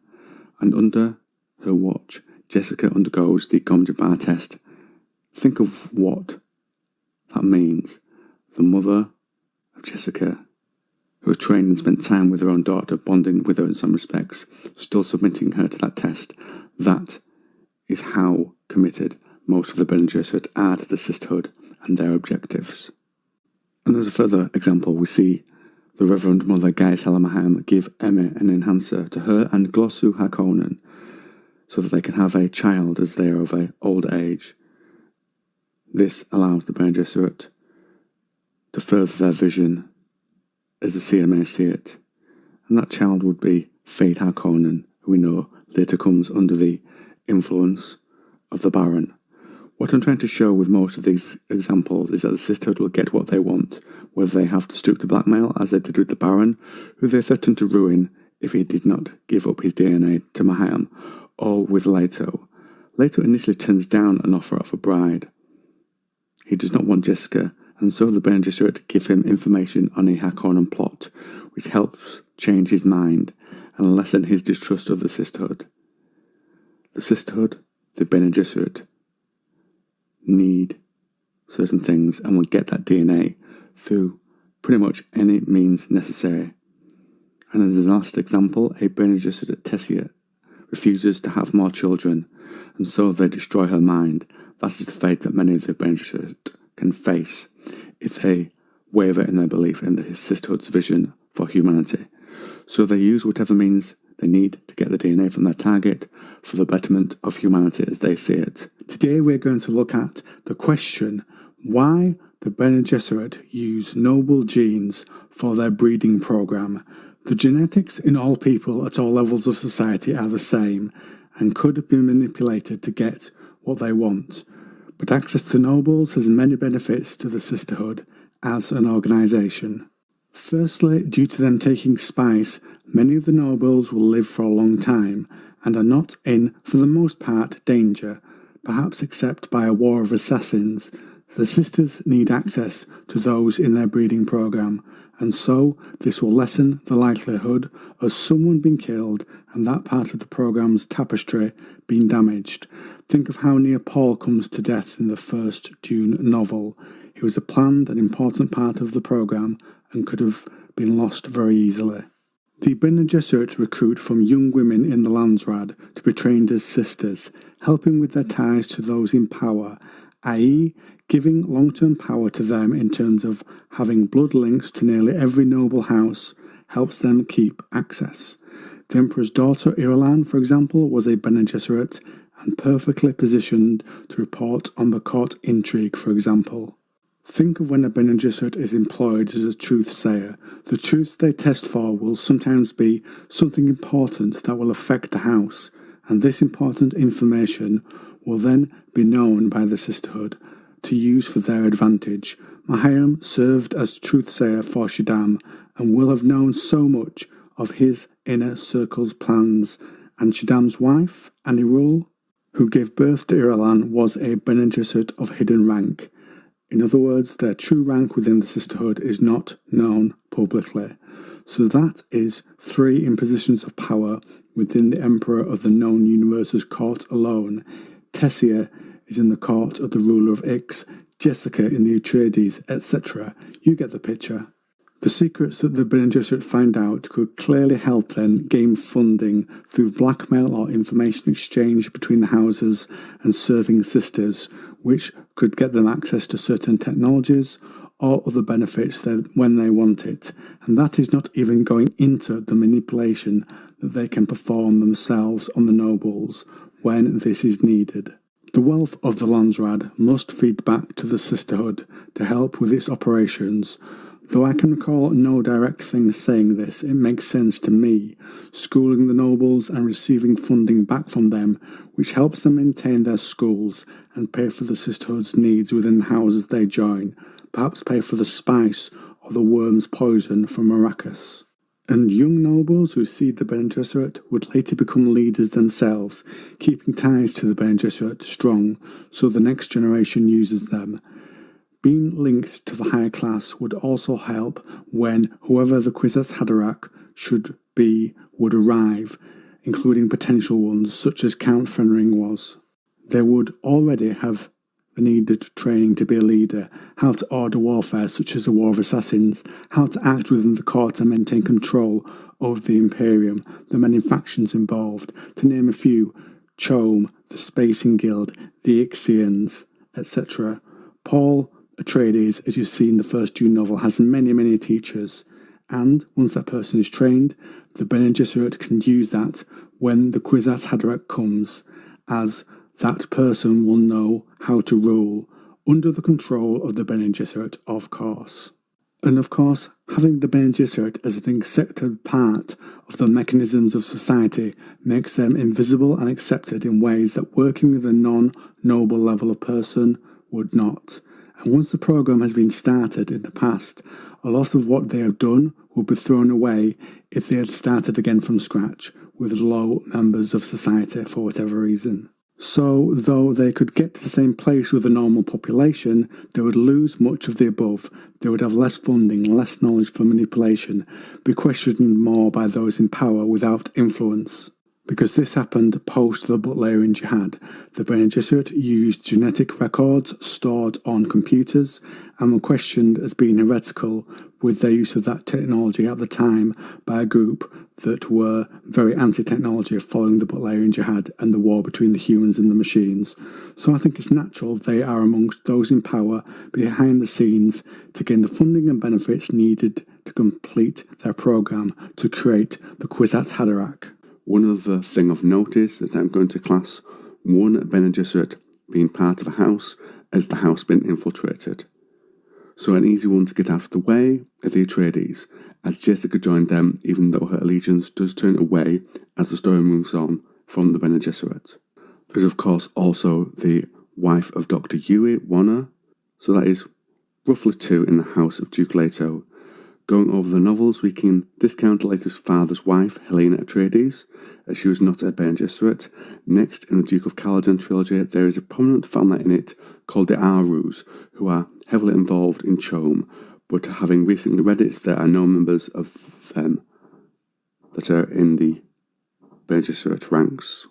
and under her watch, Jessica undergoes the Gom Jabbar test. Think of what that means. The mother of Jessica, who has trained and spent time with her own daughter, bonding with her in some respects, still submitting her to that test. That is how committed most of the Bene Gesserit are to the Sisterhood and their objectives. And as a further example, we see the Reverend Mother Gaius Maham give Emme an enhancer to her and Glossu Harkonnen, so that they can have a child as they are of an old age. This allows the Bene Gesserit to further their vision as the seer may see it, and that child would be Fade Harkonnen, who we know later comes under the influence of the Baron. What I'm trying to show with most of these examples is that the Sisterhood will get what they want, whether they have to stoop to blackmail, as they did with the Baron, who they threatened to ruin if he did not give up his DNA to Maham, or with Leto. Leto initially turns down an offer of a bride. He does not want Jessica, and so the Bene Gesserit give him information on a Harkonnen plot, which helps change his mind and lessen his distrust of the Sisterhood. The Sisterhood, the Bene Gesserit, need certain things and will get that DNA through pretty much any means necessary. And as a last example, a Bene Gesserit Tessia refuses to have more children, and so they destroy her mind. That is the fate that many of the Bene Gesserit can face if they waver in their belief in the Sisterhood's vision for humanity. So they use whatever means they need to get the DNA from their target for the betterment of humanity as they see it. Today we're going to look at the question why the Bene Gesserit use noble genes for their breeding program. The genetics in all people at all levels of society are the same and could be manipulated to get what they want. But access to nobles has many benefits to the Sisterhood as an organisation. Firstly, due to them taking spice, many of the nobles will live for a long time and are not in, for the most part, danger, perhaps except by a war of assassins. The sisters need access to those in their breeding program, and so this will lessen the likelihood of someone being killed and that part of the program's tapestry being damaged. Think of how near Paul comes to death in the first Dune novel. He was a planned and important part of the program and could have been lost very easily. The Bene Gesserit recruit from young women in the Landsraad to be trained as sisters, helping with their ties to those in power, i.e. giving long-term power to them in terms of having blood links to nearly every noble house helps them keep access. The Emperor's daughter Irulan, for example, was a Bene Gesserit and perfectly positioned to report on the court intrigue, for example. Think of when a Bene Gesserit is employed as a truth-sayer. The truths they test for will sometimes be something important that will affect the house, and this important information will then be known by the Sisterhood to use for their advantage. Mahayam served as truth-sayer for Shaddam and will have known so much of his inner circle's plans, and Shaddam's wife, Anirul, who gave birth to Irulan, was a Bene Gesserit of hidden rank. In other words, their true rank within the Sisterhood is not known publicly. So that is 3 impositions of power within the Emperor of the known universe's court alone. Tessia is in the court of the ruler of Ix, Jessica in the Atreides, etc. You get the picture. The secrets that the Bene Gesserit find out could clearly help them gain funding through blackmail or information exchange between the houses and serving sisters, which could get them access to certain technologies or other benefits when they want it. And that is not even going into the manipulation that they can perform themselves on the nobles when this is needed. The wealth of the Landsraad must feed back to the Sisterhood to help with its operations. Though I can recall no direct thing saying this, it makes sense to me, schooling the nobles and receiving funding back from them, which helps them maintain their schools and pay for the Sisterhood's needs within the houses they join, perhaps pay for the spice or the worm's poison from Arrakis. And young nobles who seed the Bene Gesserit would later become leaders themselves, keeping ties to the Bene Gesserit strong so the next generation uses them. Being linked to the higher class would also help when whoever the Kwisatz Haderach should be would arrive, including potential ones such as Count Fenring was. They would already have the needed training to be a leader, how to order warfare such as the War of Assassins, how to act within the court and maintain control over the Imperium, the many factions involved, to name a few: Chome, the Spacing Guild, the Ixians, etc. Paul Atreides, as you see in the first Dune novel, has many teachers, and once that person is trained, the Bene Gesserit can use that when the Kwisatz Haderach comes, as that person will know how to rule, under the control of the Bene Gesserit, of course. And of course, having the Bene Gesserit as an accepted part of the mechanisms of society makes them invisible and accepted in ways that working with a non-noble level of person would not. And once the program has been started in the past, a lot of what they have done would be thrown away if they had started again from scratch with low members of society for whatever reason. So, though they could get to the same place with the normal population, they would lose much of the above. They would have less funding, less knowledge for manipulation, be questioned more by those in power without influence. Because this happened post the Butlerian Jihad, the Bene Gesserit used genetic records stored on computers and were questioned as being heretical with their use of that technology at the time by a group that were very anti-technology, following the Butlerian Jihad and the war between the humans and the machines. So I think it's natural they are amongst those in power behind the scenes to gain the funding and benefits needed to complete their program to create the Kwisatz Haderach. One other thing of note is that I'm going to class one Bene Gesserit being part of a house as the house being infiltrated. So an easy one to get out of the way are the Atreides, as Jessica joined them even though her allegiance does turn away as the story moves on from the Bene Gesserit. There's of course also the wife of Dr. Yui, Wanna, so that is roughly 2 in the house of Duke Leto. Going over the novels, we can discount Leto's father's wife, Helena Atreides, as she was not a Bene Gesserit. Next, in the Duke of Caledon trilogy, there is a prominent family in it called the Arus, who are heavily involved in Chom, but having recently read it, there are no members of them that are in the Bene Gesserit ranks.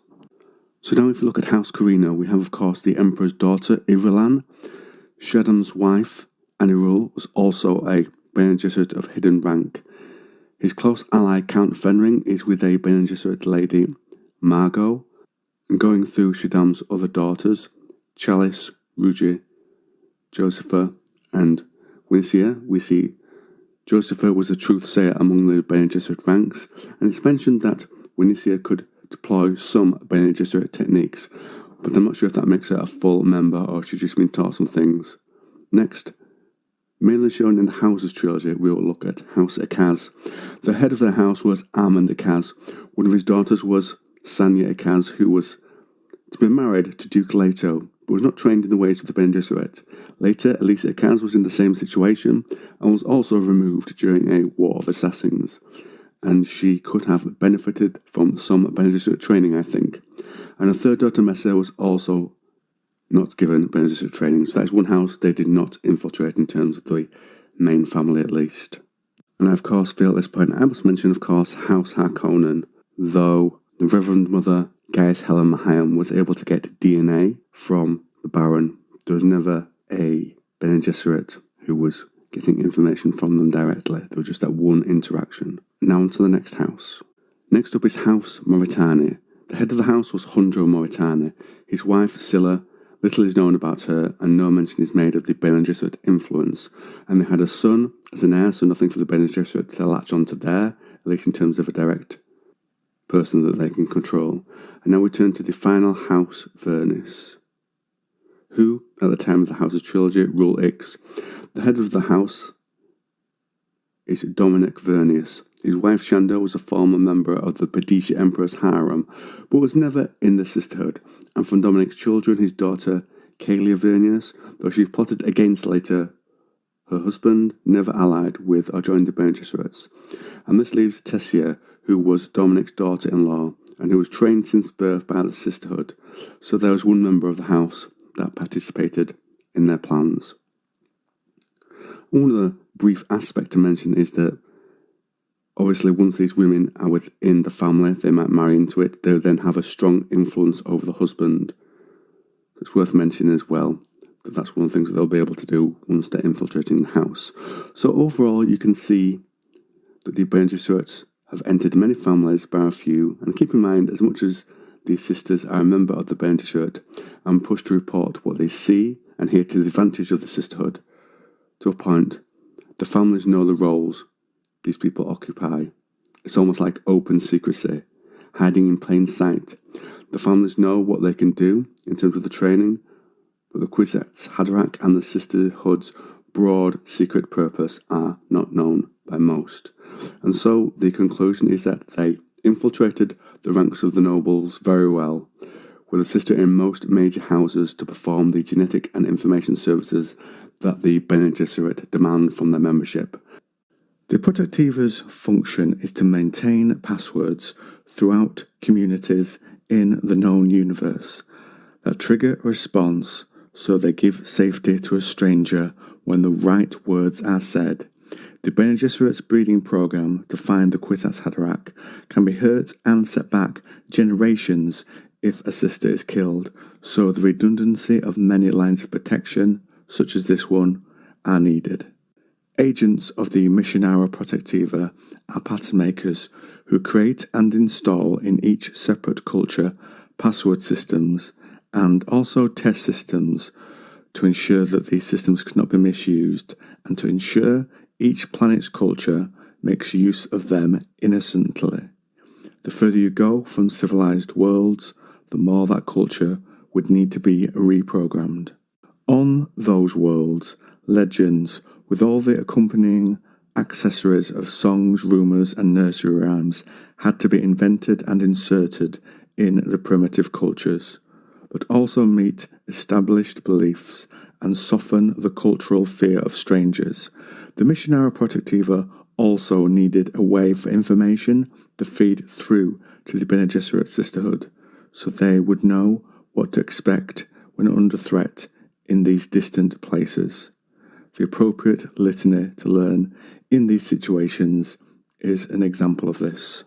So now if you look at House Corrino, we have of course the Emperor's daughter, Irulan. Shaddam's wife, Anirul, was also a Bene Gesserit of hidden rank. His close ally Count Fenring is with a Bene Gesserit lady, Margot. And going through Shaddam's other daughters, Chalice, Ruji, Josepha, and Winicia, we see Josepha was a truth-sayer among the Bene Gesserit ranks, and it's mentioned that Winicia could deploy some Bene Gesserit techniques, but I'm not sure if that makes her a full member or she's just been taught some things. Next, mainly shown in the Houses trilogy, we will look at House Akaz. The head of their house was Armand Akaz. One of his daughters was Sanya Akaz, who was to be married to Duke Leto, but was not trained in the ways of the Bene Gesserit. Later, Elisa Akaz was in the same situation and was also removed during a war of assassins, and she could have benefited from some Bene Gesserit training, I think. And a third daughter, Messa, was also not given Bene Gesserit training, so that is one house they did not infiltrate in terms of the main family at least. And I of course feel at this point I must mention of course House Harkonnen, though the Reverend Mother Gaius Helen Mahayam was able to get DNA from the Baron. There was never a Bene Gesserit who was getting information from them directly. There was just that one interaction. Now on to the next house. Next up is House Mauritani. The head of the house was Hundro Mauritani. His wife Scylla, little is known about her, and no mention is made of the Bene Gesserit influence. And they had a son as an heir, so nothing for the Bene Gesserit to latch onto there, at least in terms of a direct person that they can control. And now we turn to the final house, Vernis, who, at the time of the House's trilogy, rule Ix. The head of the house is Dominic Vernius. His wife Shanda was a former member of the Padisha Emperor's harem, but was never in the Sisterhood. And from Dominic's children, his daughter Kaelia Vernius, though she plotted against later her husband, never allied with or joined the Bene Gesserits. And this leaves Tessia, who was Dominic's daughter-in-law, and who was trained since birth by the Sisterhood. So there was one member of the house that participated in their plans. One other brief aspect to mention is that obviously once these women are within the family, they might marry into it, they'll then have a strong influence over the husband. It's worth mentioning as well that that's one of the things that they'll be able to do once they're infiltrating the house. So overall you can see that the Bene Gesserits have entered many families, bar a few, and keep in mind, as much as these sisters are a member of the Bene Gesserit and pushed to report what they see and hear to the advantage of the Sisterhood, to a point, the families know the roles these people occupy. It's almost like open secrecy, hiding in plain sight. The families know what they can do in terms of the training, but the Kwisatz, Haderach and the Sisterhood's broad secret purpose are not known by most. And so the conclusion is that they infiltrated the ranks of the nobles very well, with a sister in most major houses to perform the genetic and information services that the Bene Gesserit demand from their membership. The Protectiva's function is to maintain passwords throughout communities in the known universe that trigger a response, so they give safety to a stranger when the right words are said. The Bene Gesserit's breeding program to find the Kwisatz Haderach can be hurt and set back generations if a sister is killed, so the redundancy of many lines of protection, such as this one, are needed. Agents of the Missionara Protectiva are pattern makers who create and install in each separate culture password systems and also test systems to ensure that these systems cannot be misused and to ensure each planet's culture makes use of them innocently. The further you go from civilized worlds, the more that culture would need to be reprogrammed. On those worlds, legends, with all the accompanying accessories of songs, rumours and nursery rhymes, had to be invented and inserted in the primitive cultures, but also meet established beliefs and soften the cultural fear of strangers. The Missionara Protectiva also needed a way for information to feed through to the Bene Gesserit Sisterhood, so they would know what to expect when under threat in these distant places. The appropriate litany to learn in these situations is an example of this.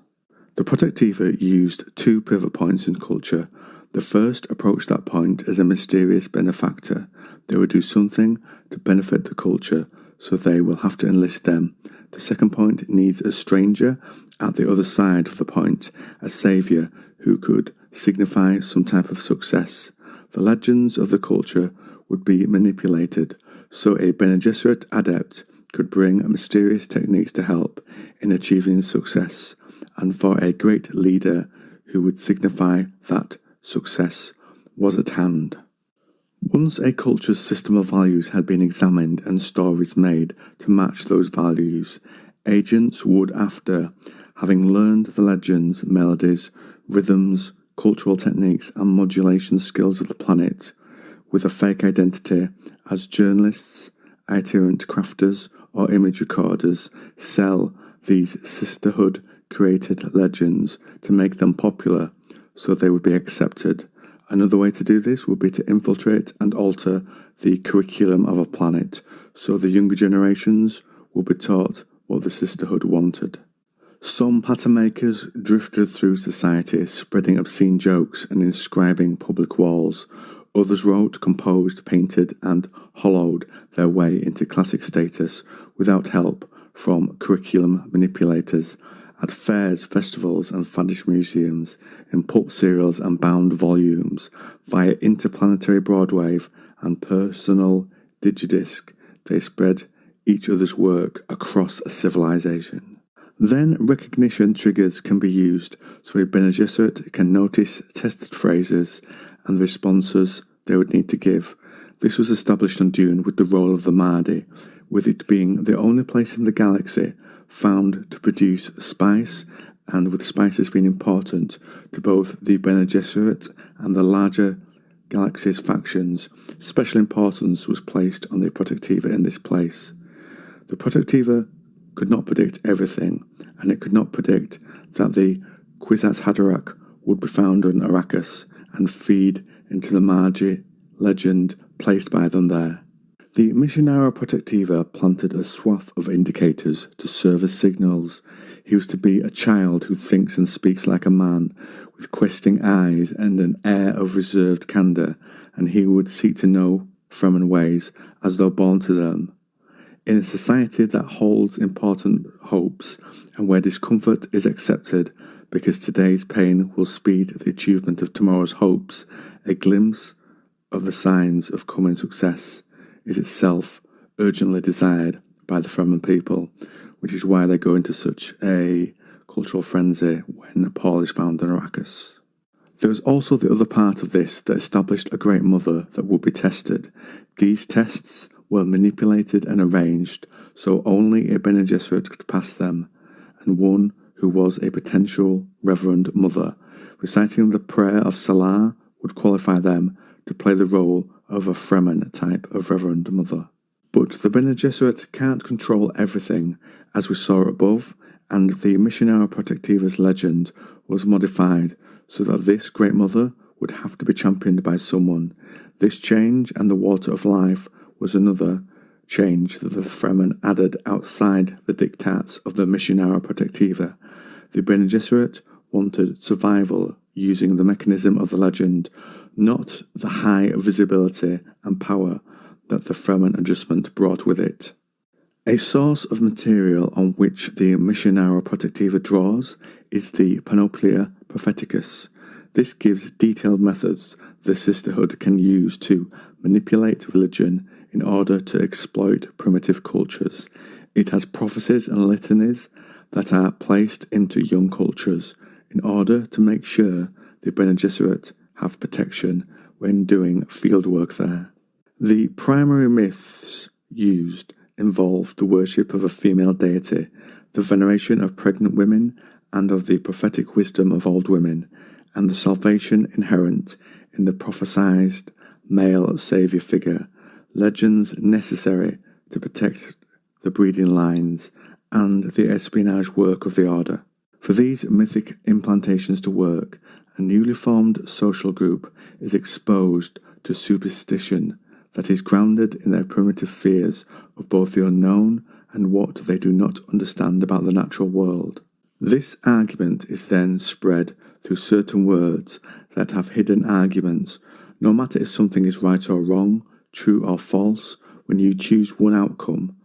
The Protectiva used two pivot points in culture. The first approached that point as a mysterious benefactor. They would do something to benefit the culture, so they will have to enlist them. The second point needs a stranger at the other side of the point, a saviour who could signify some type of success. The legends of the culture would be manipulated, so a Bene Gesserit adept could bring mysterious techniques to help in achieving success, and for a great leader who would signify that success was at hand. Once a culture's system of values had been examined and stories made to match those values, agents would, after having learned the legends, melodies, rhythms, cultural techniques and modulation skills of the planet, with a fake identity as journalists, itinerant crafters or image recorders, sell these Sisterhood created legends to make them popular so they would be accepted. Another way to do this would be to infiltrate and alter the curriculum of a planet so the younger generations will be taught what the Sisterhood wanted. Some pattern makers drifted through society, spreading obscene jokes and inscribing public walls. Others wrote, composed, painted and hollowed their way into classic status without help from curriculum manipulators at fairs, festivals and faddish museums, in pulp serials and bound volumes, via interplanetary broadwave and personal digidisc. They spread each other's work across a civilization. Then recognition triggers can be used so a Bene Gesserit can notice tested phrases and the responses they would need to give. This was established on Dune with the role of the Mahdi, with it being the only place in the galaxy found to produce spice, and with spices being important to both the Bene Gesserit and the larger galaxy's factions. Special importance was placed on the Protectiva in this place. The Protectiva could not predict everything, and it could not predict that the Kwisatz Haderach would be found on Arrakis and feed into the Magi legend placed by them there. The Missionara Protectiva planted a swath of indicators to serve as signals. He was to be a child who thinks and speaks like a man, with questing eyes and an air of reserved candour, and he would seek to know Fremen ways as though born to them. In a society that holds important hopes, and where discomfort is accepted because today's pain will speed the achievement of tomorrow's hopes, a glimpse of the signs of coming success is itself urgently desired by the Fremen people, which is why they go into such a cultural frenzy when Paul is found on Arrakis. There was also the other part of this that established a great mother that would be tested. These tests were manipulated and arranged so only a Bene Gesserit could pass them, and one who was a potential Reverend Mother, reciting the prayer of Salah, would qualify them to play the role of a Fremen type of Reverend Mother. But the Bene Gesserit can't control everything, as we saw above, and the Missionara Protectiva's legend was modified so that this Great Mother would have to be championed by someone. This change and the Water of Life was another change that the Fremen added outside the diktats of the Missionara Protectiva. The Bene Gesserit wanted survival using the mechanism of the legend, not the high visibility and power that the Fremen adjustment brought with it. A source of material on which the Missionara Protectiva draws is the Panoplia Propheticus. This gives detailed methods the Sisterhood can use to manipulate religion in order to exploit primitive cultures. It has prophecies and litanies that are placed into young cultures in order to make sure the Bene Gesserit have protection when doing fieldwork there. The primary myths used involve the worship of a female deity, the veneration of pregnant women and of the prophetic wisdom of old women, and the salvation inherent in the prophesied male saviour figure, legends necessary to protect the breeding lines, and the espionage work of the Order. For these mythic implantations to work, a newly formed social group is exposed to superstition that is grounded in their primitive fears of both the unknown and what they do not understand about the natural world. This argument is then spread through certain words that have hidden arguments. No matter if something is right or wrong, true or false, when you choose one outcome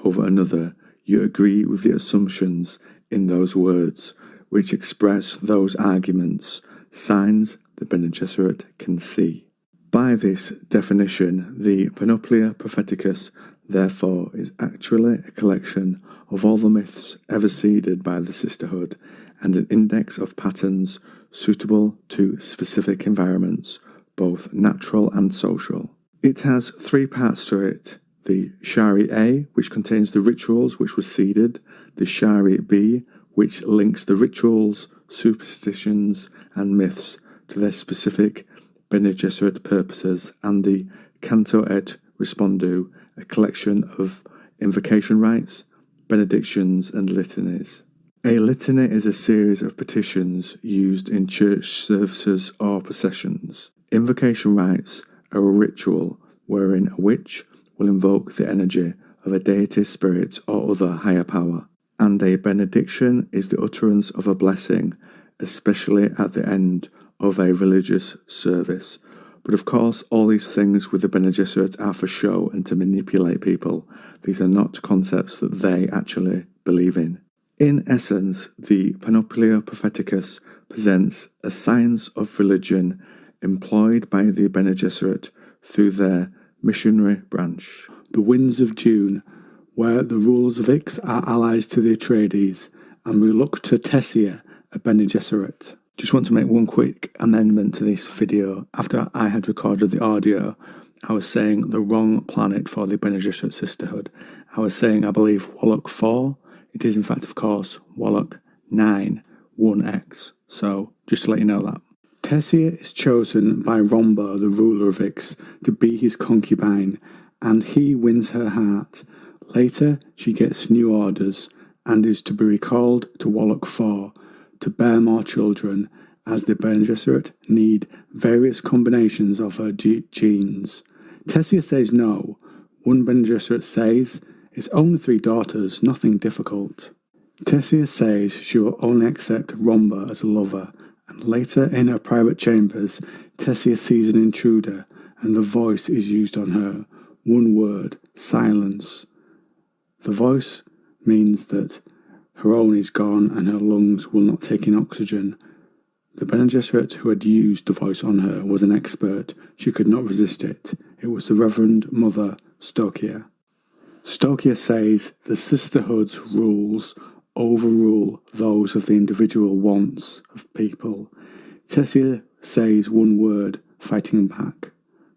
over another, you agree with the assumptions in those words, which express those arguments, signs the Bene Gesserit can see. By this definition, the Panoplia Propheticus, therefore, is actually a collection of all the myths ever seeded by the Sisterhood and an index of patterns suitable to specific environments, both natural and social. It has 3 parts to it: the Shari A, which contains the rituals which were seeded, the Shari B, which links the rituals, superstitions, and myths to their specific Bene Gesserit purposes, and the Canto et Respondu, a collection of invocation rites, benedictions, and litanies. A litany is a series of petitions used in church services or processions. Invocation rites are a ritual wherein a witch will invoke the energy of a deity, spirit, or other higher power. And a benediction is the utterance of a blessing, especially at the end of a religious service. But of course, all these things with the Bene Gesserit are for show and to manipulate people. These are not concepts that they actually believe in. In essence, the Panoplia Propheticus presents a science of religion employed by the Bene Gesserit through their missionary branch. The Winds of Dune, where the rulers of Ix are allies to the Atreides, and we look to Tessia, a Bene Gesserit. Just want to make one quick amendment to this video. After I had recorded the audio, I was saying the wrong planet for the Bene Gesserit Sisterhood. I was saying, I believe, Wallach 4. It is, in fact, of course, Wallach 9, 1X. So, just to let you know that. Tessia is chosen by Rombo, the ruler of Ix, to be his concubine, and he wins her heart. Later, she gets new orders and is to be recalled to Wallach 4 to bear more children, as the Bene Gesserit need various combinations of her genes. Tessia says no. One Bene Gesserit says, "It's only 3 daughters, nothing difficult." Tessia says she will only accept Rombo as a lover, and later in her private chambers, Tessia sees an intruder, and the voice is used on her. One word: silence. The voice means that her own is gone and her lungs will not take in oxygen. The Bene Gesserit who had used the voice on her was an expert. She could not resist it. It was the Reverend Mother Stokia. Stokia says the Sisterhood's rules overrule those of the individual wants of people. Tessia says one word, fighting back: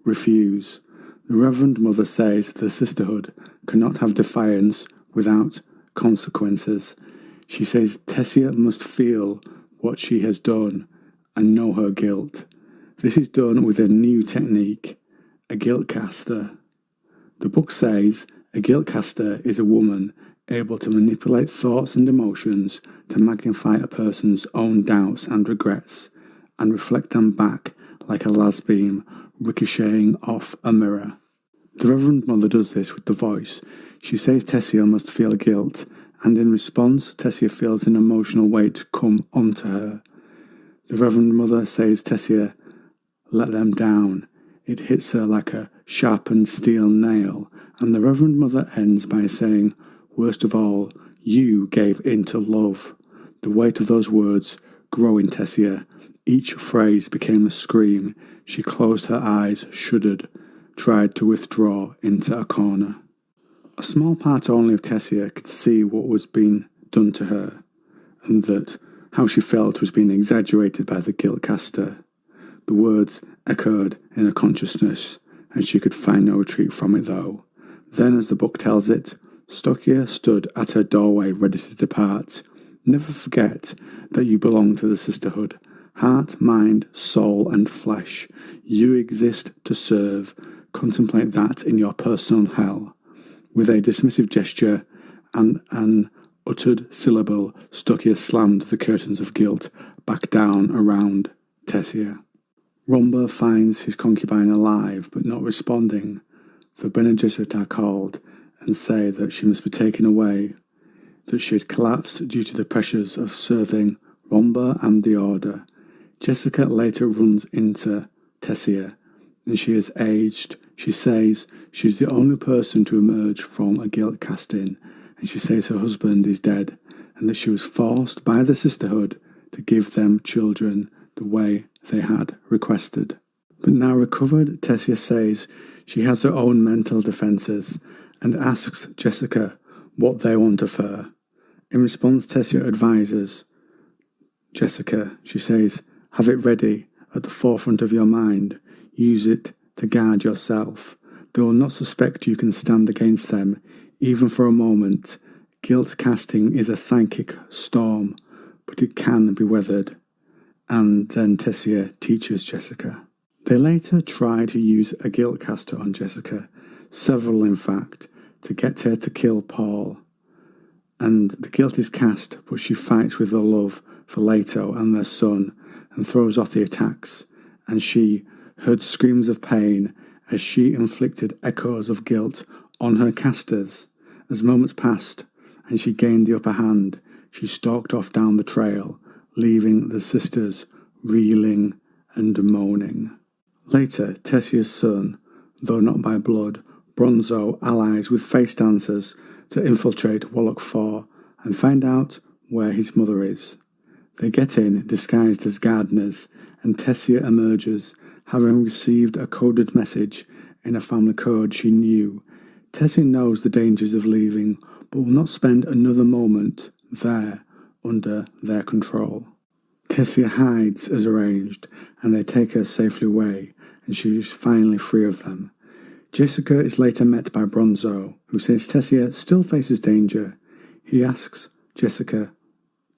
refuse. The Reverend Mother says the Sisterhood cannot have defiance without consequences. She says Tessia must feel what she has done and know her guilt. This is done with a new technique, a guilt caster. The book says a guilt caster is a woman able to manipulate thoughts and emotions to magnify a person's own doubts and regrets and reflect them back like a las beam ricocheting off a mirror. The Reverend Mother does this with the voice. She says Tessia must feel guilt, and in response, Tessia feels an emotional weight come onto her. The Reverend Mother says Tessia, let them down. It hits her like a sharpened steel nail, and the Reverend Mother ends by saying, Worst of all, you gave in to love. The weight of those words grew in Tessia. Each phrase became a scream. She closed her eyes, shuddered, tried to withdraw into a corner. A small part only of Tessia could see what was being done to her, and that how she felt was being exaggerated by the guilt caster. The words echoed in her consciousness, and she could find no retreat from it though. Then, as the book tells it, Stokia stood at her doorway ready to depart. Never forget that you belong to the Sisterhood. Heart, mind, soul and flesh. You exist to serve. Contemplate that in your personal hell. With a dismissive gesture and an uttered syllable, Stokia slammed the curtains of guilt back down around Tessia. Romba finds his concubine alive but not responding. The Bene Gesserit are called and say that she must be taken away, that she had collapsed due to the pressures of serving Romba and the Order. Jessica later runs into Tessia, and she has aged. She says she's the only person to emerge from a guilt casting, and she says her husband is dead, and that she was forced by the Sisterhood to give them children the way they had requested. But now recovered, Tessia says she has her own mental defences and asks Jessica what they want of her. In response, Tessia advises Jessica. She says, have it ready at the forefront of your mind. Use it to guard yourself. They will not suspect you can stand against them, even for a moment. Guilt casting is a psychic storm, but it can be weathered. And then Tessia teaches Jessica. They later try to use a guilt caster on Jessica, several in fact, to get her to kill Paul. And the guilt is cast, but she fights with her love for Leto and their son and throws off the attacks, and she heard screams of pain as she inflicted echoes of guilt on her casters. As moments passed and she gained the upper hand, she stalked off down the trail, leaving the sisters reeling and moaning. Later, Tessia's son, though not by blood, Bronzo allies with face dancers to infiltrate Wallach 4 and find out where his mother is. They get in disguised as gardeners, and Tessia emerges, having received a coded message in a family code she knew. Tessia knows the dangers of leaving, but will not spend another moment there under their control. Tessia hides as arranged, and they take her safely away, and she is finally free of them. Jessica is later met by Bronzo, who says Tessia still faces danger. He asks Jessica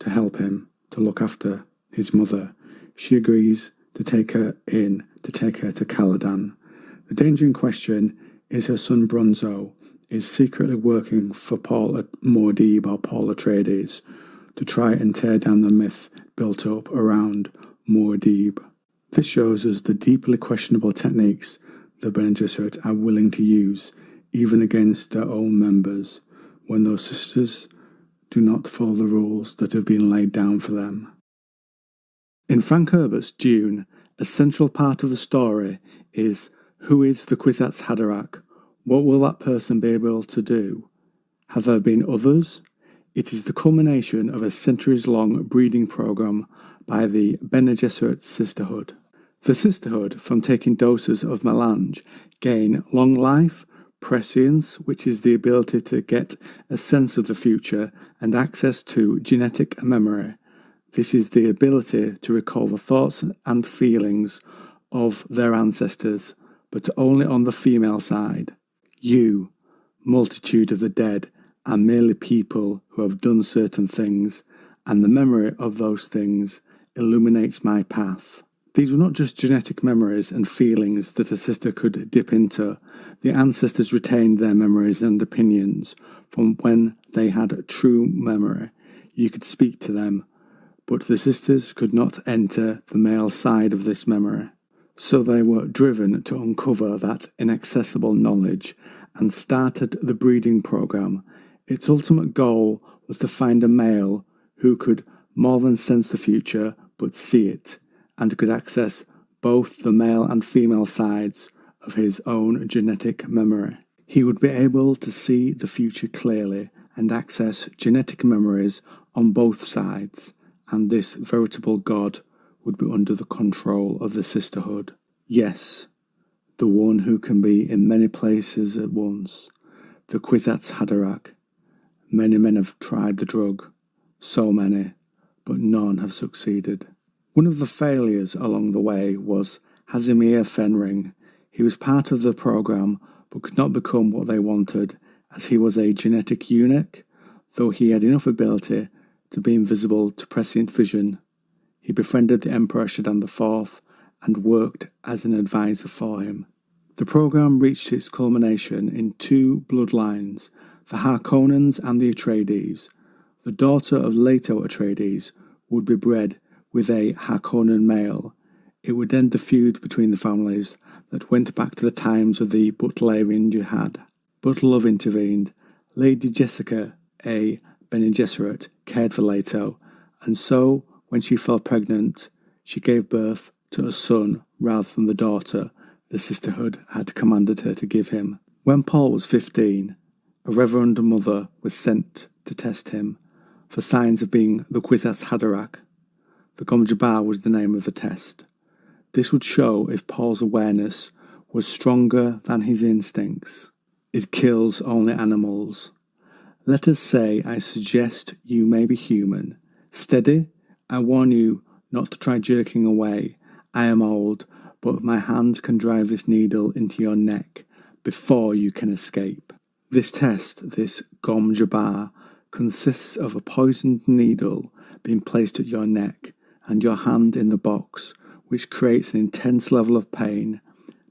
to help him to look after his mother. She agrees to take her to Caladan. The danger in question is her son Bronzo is secretly working for Paul Muad'Dib or Paul Atreides to try and tear down the myth built up around Muad'Dib. This shows us the deeply questionable techniques the Bene Gesserit are willing to use, even against their own members, when those sisters do not follow the rules that have been laid down for them. In Frank Herbert's Dune, a central part of the story is, who is the Kwisatz Haderach? What will that person be able to do? Have there been others? It is the culmination of a centuries-long breeding program by the Bene Gesserit Sisterhood. The Sisterhood, from taking doses of melange, gain long life, prescience, which is the ability to get a sense of the future, and access to genetic memory. This is the ability to recall the thoughts and feelings of their ancestors, but only on the female side. You, multitude of the dead, are merely people who have done certain things, and the memory of those things illuminates my path. These were not just genetic memories and feelings that a sister could dip into. The ancestors retained their memories and opinions from when they had true memory. You could speak to them, but the sisters could not enter the male side of this memory. So they were driven to uncover that inaccessible knowledge and started the breeding program. Its ultimate goal was to find a male who could more than sense the future but see it, and could access both the male and female sides of his own genetic memory. He would be able to see the future clearly and access genetic memories on both sides, and this veritable god would be under the control of the Sisterhood. Yes, the one who can be in many places at once, the Kwisatz Haderach. Many men have tried the drug, so many, but none have succeeded. One of the failures along the way was Hazimir Fenring. He was part of the program, but could not become what they wanted, as he was a genetic eunuch, though he had enough ability to be invisible to prescient vision. He befriended the Emperor Shaddam IV and worked as an advisor for him. The program reached its culmination in two bloodlines, the Harkonnens and the Atreides. The daughter of Leto Atreides would be bred with a Harkonnen male. It would end the feud between the families that went back to the times of the Butlerian Jihad. But love intervened. Lady Jessica, a Bene Gesserit, cared for Leto, and so, when she fell pregnant, she gave birth to a son rather than the daughter the Sisterhood had commanded her to give him. When Paul was 15, a reverend mother was sent to test him for signs of being the Kwisatz Haderach. The Gom Jabbar was the name of the test. This would show if Paul's awareness was stronger than his instincts. It kills only animals. Let us say I suggest you may be human. Steady, I warn you not to try jerking away. I am old, but my hands can drive this needle into your neck before you can escape. This test, this Gom Jabbar, consists of a poisoned needle being placed at your neck and your hand in the box, which creates an intense level of pain,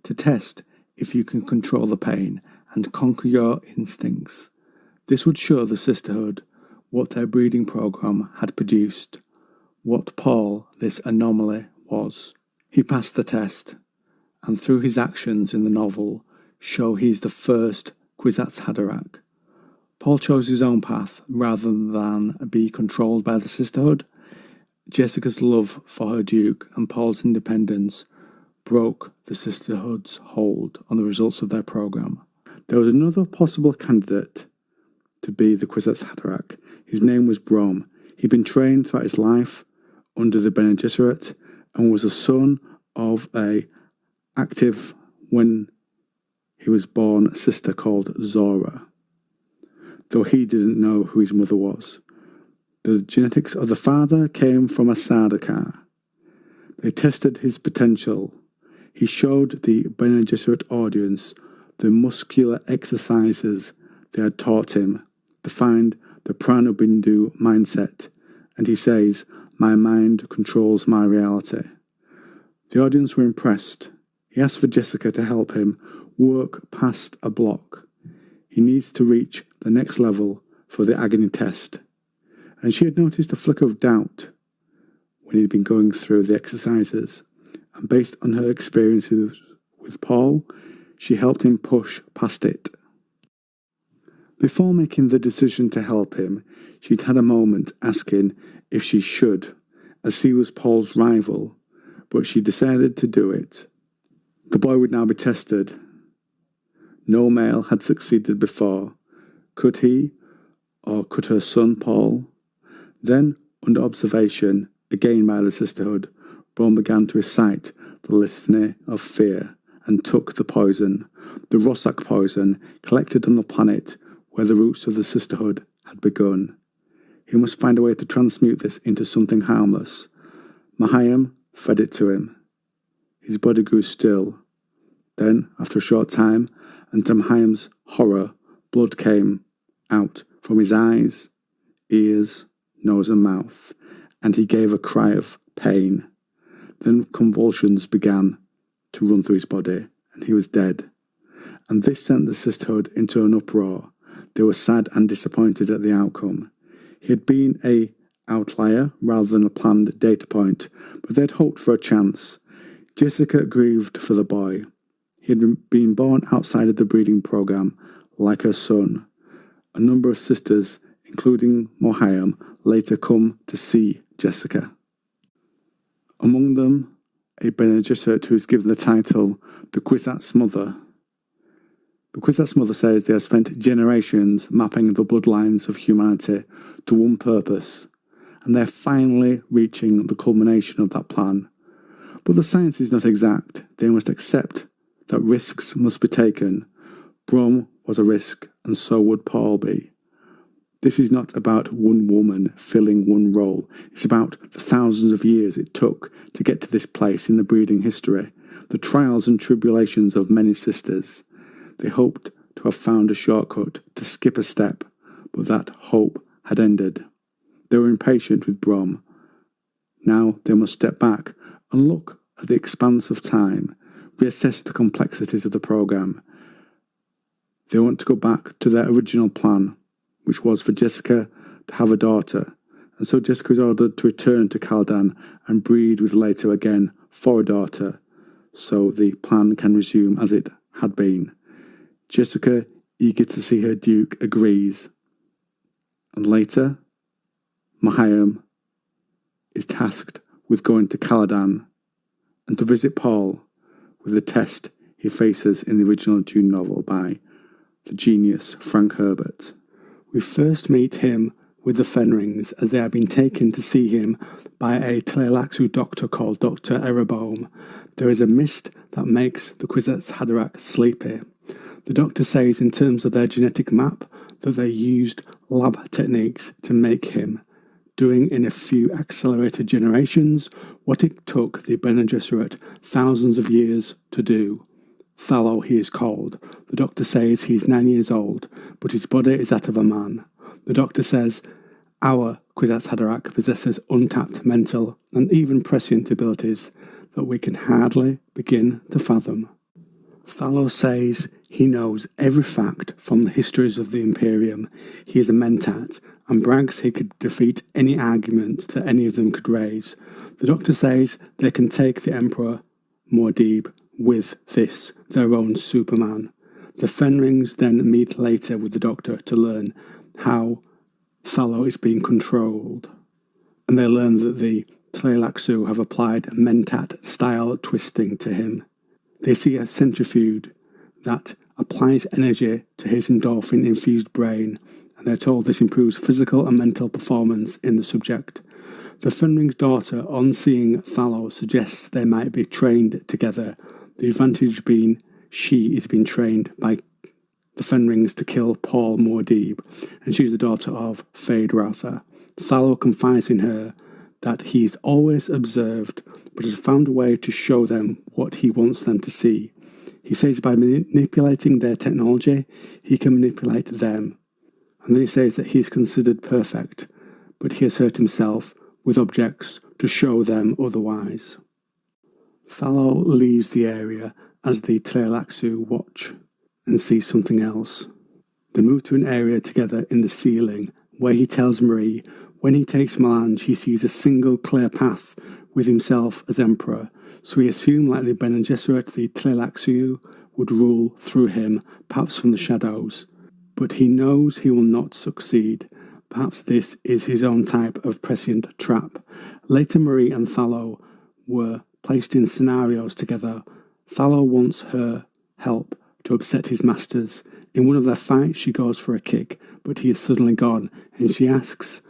to test if you can control the pain and conquer your instincts. This would show the Sisterhood what their breeding program had produced, what Paul, this anomaly, was. He passed the test, and through his actions in the novel, show he's the first Kwisatz Haderach. Paul chose his own path rather than be controlled by the Sisterhood. Jessica's love for her Duke and Paul's independence broke the Sisterhood's hold on the results of their program. There was another possible candidate to be the Kwisatz Haderach. His name was Brom. He'd been trained throughout his life under the Bene Gesserit and was a son of a active, when he was born, a sister called Zora, though he didn't know who his mother was. The genetics of the father came from a Sardaukar. They tested his potential. He showed the Bene Gesserit audience the muscular exercises they had taught him to find the Prana Bindu mindset, and he says, "My mind controls my reality." The audience were impressed. He asked for Jessica to help him work past a block. He needs to reach the next level for the agony test. And she had noticed a flicker of doubt when he'd been going through the exercises, and based on her experiences with Paul, she helped him push past it. Before making the decision to help him, she'd had a moment asking if she should, as he was Paul's rival, but she decided to do it. The boy would now be tested. No male had succeeded before. Could he, or could her son Paul? Then, under observation, again by the Sisterhood, Brom began to recite the litany of fear and took the poison, the Rossak poison, collected on the planet where the roots of the Sisterhood had begun. He must find a way to transmute this into something harmless. Mahayam fed it to him. His body grew still. Then, after a short time, and to Mahayam's horror, blood came out from his eyes, ears, nose and mouth, and he gave a cry of pain. Then convulsions began to run through his body, and he was dead. And this sent the Sisterhood into an uproar. They were sad and disappointed at the outcome. He had been an outlier rather than a planned data point, but they had hoped for a chance. Jessica grieved for the boy. He had been born outside of the breeding program, like her son. A number of sisters, including Mohayam, later come to see Jessica. Among them, a Bene Gesserit who is given the title the Kwisatz Mother. The Kwisatz mother says they have spent generations mapping the bloodlines of humanity to one purpose, and they're finally reaching the culmination of that plan. But the science is not exact. They must accept that risks must be taken. Brom was a risk, and so would Paul be. This is not about one woman filling one role. It's about the thousands of years it took to get to this place in the breeding history, the trials and tribulations of many sisters. They hoped to have found a shortcut, to skip a step, but that hope had ended. They were impatient with Brom. Now they must step back and look at the expanse of time, reassess the complexities of the programme. They want to go back to their original plan, which was for Jessica to have a daughter, and so Jessica is ordered to return to Caladan and breed with Leto again for a daughter, so the plan can resume as it had been. Jessica, eager to see her Duke, agrees, and later, Mahayam is tasked with going to Caladan and to visit Paul with the test he faces in the original Dune novel by the genius Frank Herbert. We first meet him with the Fenrings as they have been taken to see him by a Tleilaxu doctor called Dr. Erebom. There is a mist that makes the Kwisatz Haderach sleepy. The doctor says in terms of their genetic map that they used lab techniques to make him, doing in a few accelerated generations what it took the Bene Gesserit thousands of years to do. Thallo, he is called. The doctor says he's 9 years old, but his body is that of a man. The doctor says our Kwisatz Haderach possesses untapped mental and even prescient abilities that we can hardly begin to fathom. Thallo says he knows every fact from the histories of the Imperium. He is a mentat and brags he could defeat any argument that any of them could raise. The doctor says they can take the Emperor Muad'Dib with this, their own Superman. The Fenrings then meet later with the Doctor to learn how Thallo is being controlled, and they learn that the Tleilaxu have applied mentat-style twisting to him. They see a centrifuge that applies energy to his endorphin-infused brain, and they're told this improves physical and mental performance in the subject. The Fenring's daughter, on seeing Thallo, suggests they might be trained together, the advantage being she is being trained by the Fenrings to kill Paul Muad'Dib, and she's the daughter of Haderach. Thallo confides in her that he's always observed, but has found a way to show them what he wants them to see. He says by manipulating their technology, he can manipulate them. And then he says that he's considered perfect, but he has hurt himself with objects to show them otherwise. Thallo leaves the area as the Tleilaxu watch and sees something else. They move to an area together in the ceiling where he tells Marie when he takes Melange he sees a single clear path with himself as Emperor, so we assume like the Bene Gesserit the Tleilaxu would rule through him, perhaps from the shadows. But he knows he will not succeed. Perhaps this is his own type of prescient trap. Later Marie and Thallo were placed in scenarios together. Thallo wants her help to upset his masters. In one of their fights she goes for a kick, but he is suddenly gone, and she asks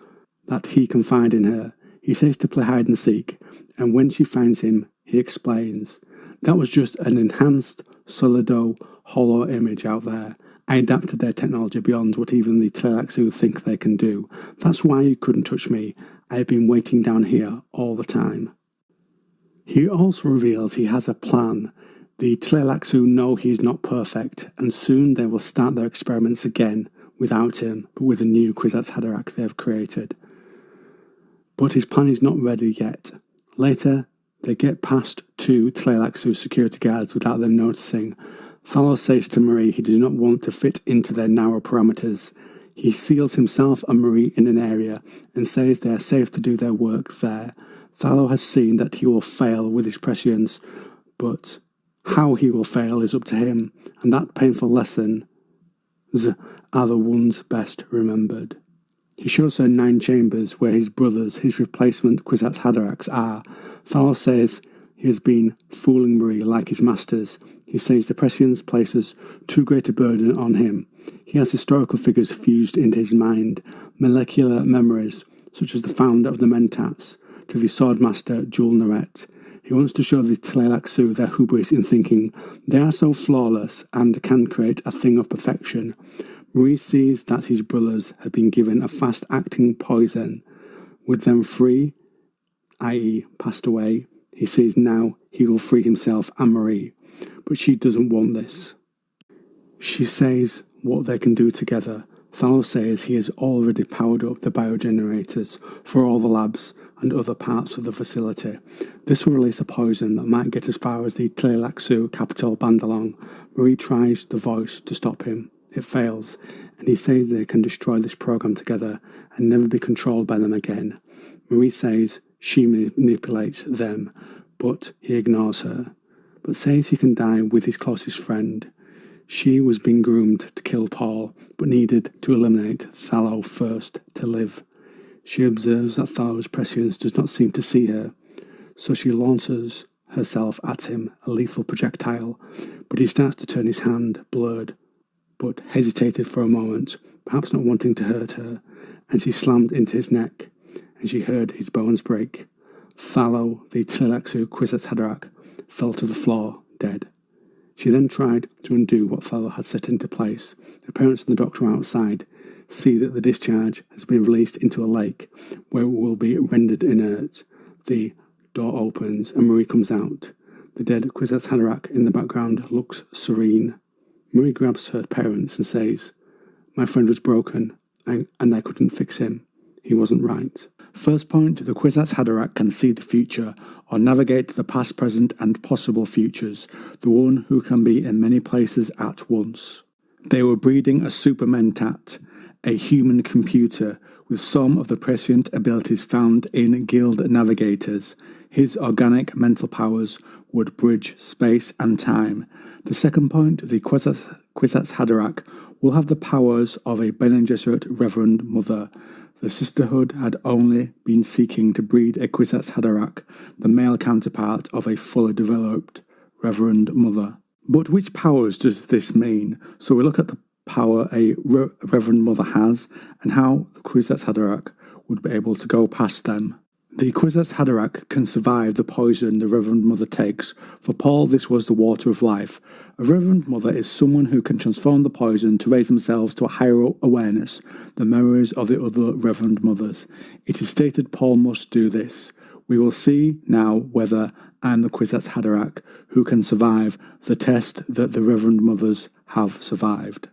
that he confide in her. He says to play hide and seek, and when she finds him, he explains. That was just an enhanced Solido hollow image out there. I adapted their technology beyond what even the Tleilaxu think they can do. That's why you couldn't touch me. I have been waiting down here all the time. He also reveals he has a plan. The Tleilaxu know he is not perfect, and soon they will start their experiments again, without him, but with a new Kwisatz Haderach they have created. But his plan is not ready yet. Later, they get past 2 Tleilaxu security guards without them noticing. Thallo says to Marie he does not want to fit into their narrow parameters. He seals himself and Marie in an area and says they are safe to do their work there. Thallo has seen that he will fail with his prescience, but how he will fail is up to him, and that painful lessons are the ones best remembered. He shows her 9 chambers where his brothers, his replacement Kwisatz Haderachs, are. Thallo says he has been fooling Marie like his masters. He says the prescience places too great a burden on him. He has historical figures fused into his mind, molecular memories, such as the founder of the Mentats, to the swordmaster Jewel Naret. He wants to show the Tleilaxu their hubris in thinking they are so flawless and can create a thing of perfection. Marie sees that his brothers have been given a fast-acting poison. With them free, i.e. passed away, he sees now he will free himself and Marie. But she doesn't want this. She says what they can do together. Thallo says he has already powered up the biogenerators for all the labs and other parts of the facility. This will release a poison that might get as far as the Tleilaxu capital Bandalong. Marie tries the voice to stop him. It fails, and he says they can destroy this program together and never be controlled by them again. Marie says she manipulates them, but he ignores her, but says he can die with his closest friend. She was being groomed to kill Paul, but needed to eliminate Thallo first to live. She observes that Thallo's prescience does not seem to see her, so she launches herself at him, a lethal projectile, but he starts to turn his hand, blurred, but hesitated for a moment, perhaps not wanting to hurt her, and she slammed into his neck, and she heard his bones break. Thallo, the Tleilaxu Kwisatz Haderach, fell to the floor, dead. She then tried to undo what Thallo had set into place. The parents and the doctor outside see that the discharge has been released into a lake, where it will be rendered inert. The door opens and Marie comes out. The dead Kwisatz Haderach in the background looks serene. Marie grabs her parents and says, "My friend was broken, and I couldn't fix him. He wasn't right." First point, the Kwisatz Haderach can see the future, or navigate the past, present, and possible futures, the one who can be in many places at once. They were breeding a super mentat, a human computer, with some of the prescient abilities found in guild navigators. His organic mental powers would bridge space and time. The second point, the Kwisatz Haderach will have the powers of a Bene Gesserit Reverend Mother. The Sisterhood had only been seeking to breed a Kwisatz Haderach, the male counterpart of a fully developed Reverend Mother. But which powers does this mean? So we look at the power a Reverend Mother has, and how the Kwisatz Haderach would be able to go past them. The Kwisatz Haderach can survive the poison the Reverend Mother takes. For Paul, this was the water of life. A Reverend Mother is someone who can transform the poison to raise themselves to a higher awareness, the memories of the other Reverend Mothers. It is stated Paul must do this. We will see now whether I'm the Kwisatz Haderach who can survive the test that the Reverend Mothers have survived.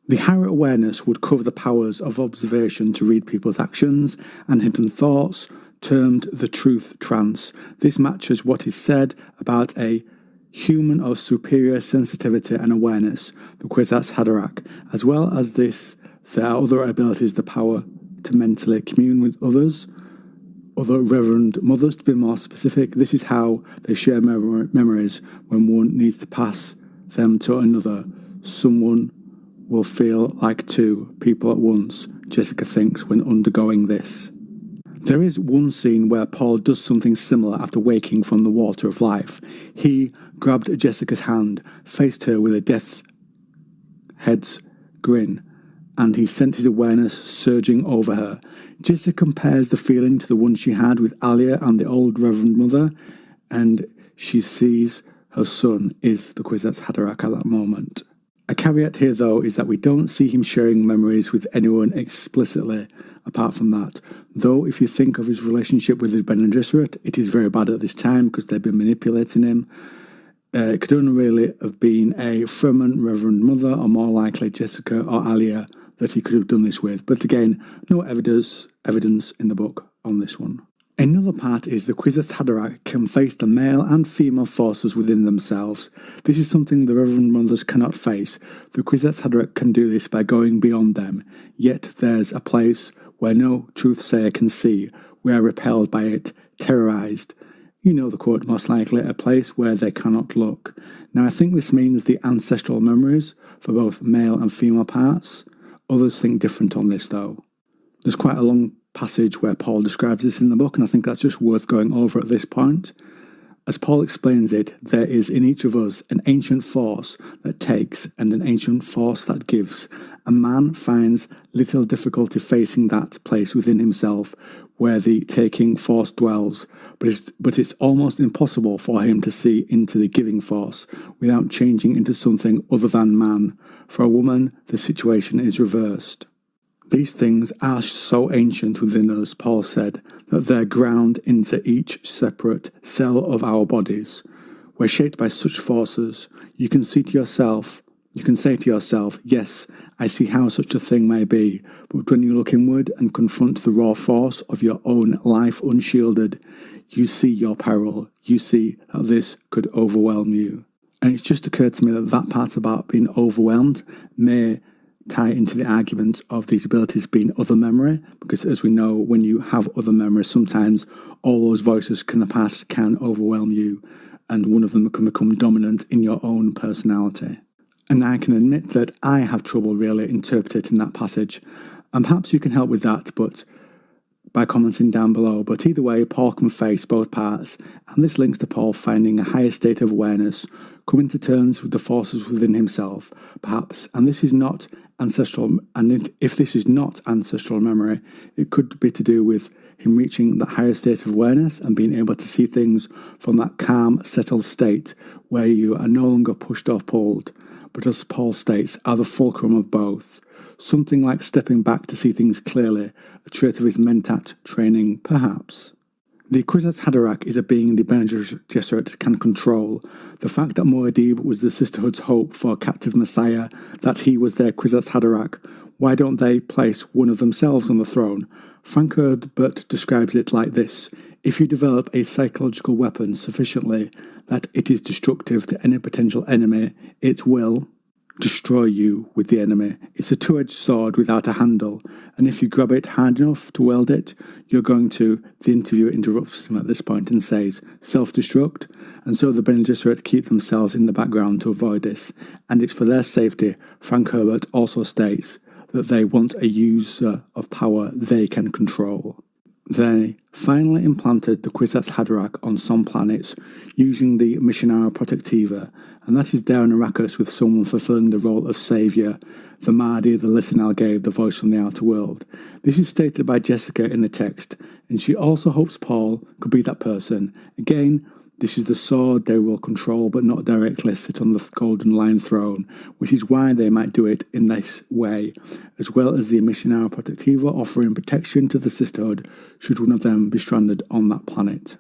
The higher awareness would cover the powers of observation to read people's actions and hidden thoughts, termed the truth trance. This matches what is said about a human of superior sensitivity and awareness, the Kwisatz Haderach. As well as this, there are other abilities, the power to mentally commune with others, other Reverend Mothers. To be more specific, this is how they share memories when one needs to pass them to another. Someone will feel like two people at once, Jessica thinks when undergoing this. There is one scene where Paul does something similar after waking from the water of life. He grabbed Jessica's hand, faced her with a death's head's grin, and he sent his awareness surging over her. Jessica compares the feeling to the one she had with Alia and the old Reverend Mother, and she sees her son is the Kwisatz Haderach at that moment. A caveat here, though, is that we don't see him sharing memories with anyone explicitly apart from that. Though, if you think of his relationship with the Bene Gesserit, it is very bad at this time because they've been manipulating him. It could only really have been a Fremen Reverend Mother, or more likely Jessica or Alia, that he could have done this with. But again, no evidence in the book on this one. Another part is the Kwisatz Haderach can face the male and female forces within themselves. This is something the Reverend Mothers cannot face. The Kwisatz Haderach can do this by going beyond them. Yet there's a place where no truthsayer can see. We are repelled by it, terrorized. You know the quote, most likely, a place where they cannot look. Now I think this means the ancestral memories for both male and female parts. Others think different on this though. There's quite a long passage where Paul describes this in the book, and I think that's just worth going over at this point. As Paul explains it, there is in each of us an ancient force that takes and an ancient force that gives. A man finds little difficulty facing that place within himself where the taking force dwells, but it's almost impossible for him to see into the giving force without changing into something other than man. For a woman, the situation is reversed. These things are so ancient within us, Paul said, that they're ground into each separate cell of our bodies. We're shaped by such forces. You can say to yourself, yes, I see how such a thing may be, but when you look inward and confront the raw force of your own life unshielded, you see your peril. You see that this could overwhelm you. And it's just occurred to me that part about being overwhelmed may tie into the argument of these abilities being other memory, because as we know, when you have other memories, sometimes all those voices in the past can overwhelm you, and one of them can become dominant in your own personality. And I can admit that I have trouble really interpreting that passage, and perhaps you can help with that, but by commenting down below. But either way, Paul can face both parts, and this links to Paul finding a higher state of awareness, coming to terms with the forces within himself, perhaps, and this is not ancestral, and if this is not ancestral memory, it could be to do with him reaching that higher state of awareness and being able to see things from that calm, settled state where you are no longer pushed or pulled, but as Paul states, are the fulcrum of both. Something like stepping back to see things clearly, a trait of his mentat training, perhaps. The Kwisatz Haderach is a being the Bene Gesserit can control. The fact that Muad'Dib was the Sisterhood's hope for a captive messiah, that he was their Kwisatz Haderach, why don't they place one of themselves on the throne? Frank Herbert describes it like this: if you develop a psychological weapon sufficiently that it is destructive to any potential enemy, it will destroy you with the enemy. It's a two-edged sword without a handle, and if you grab it hard enough to wield it, you're going to... The interviewer interrupts him at this point and says, self-destruct, and so the Bene Gesserit keep themselves in the background to avoid this, and it's for their safety. Frank Herbert also states that they want a user of power they can control. They finally implanted the Kwisatz Haderach on some planets using the Missionara Protectiva, and that is there on Arrakis with someone fulfilling the role of saviour, the Mahdi the listener gave, the voice from the outer world. This is stated by Jessica in the text, and she also hopes Paul could be that person. Again, this is the sword they will control but not directly sit on the golden lion throne, which is why they might do it in this way, as well as the Missionara Protectiva offering protection to the Sisterhood should one of them be stranded on that planet.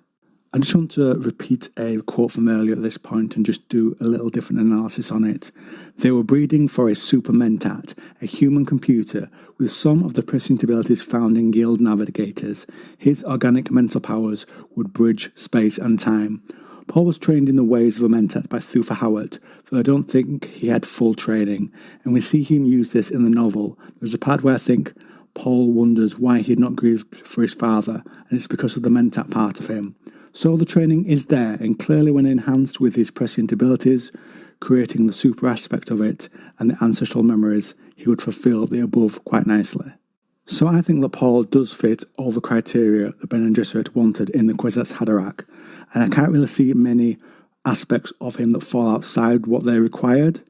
I just want to repeat a quote from earlier at this point and just do a little different analysis on it. They were breeding for a super mentat, a human computer with some of the prescient abilities found in guild navigators. His organic mental powers would bridge space and time. Paul was trained in the ways of a mentat by Thufir Hawat, though I don't think he had full training, and we see him use this in the novel. There's a part where I think Paul wonders why he had not grieved for his father, and it's because of the mentat part of him. So the training is there, and clearly when enhanced with his prescient abilities, creating the super aspect of it and the ancestral memories, he would fulfill the above quite nicely. So I think that Paul does fit all the criteria that Bene Gesserit wanted in the Kwisatz Haderach, and I can't really see many aspects of him that fall outside what they required,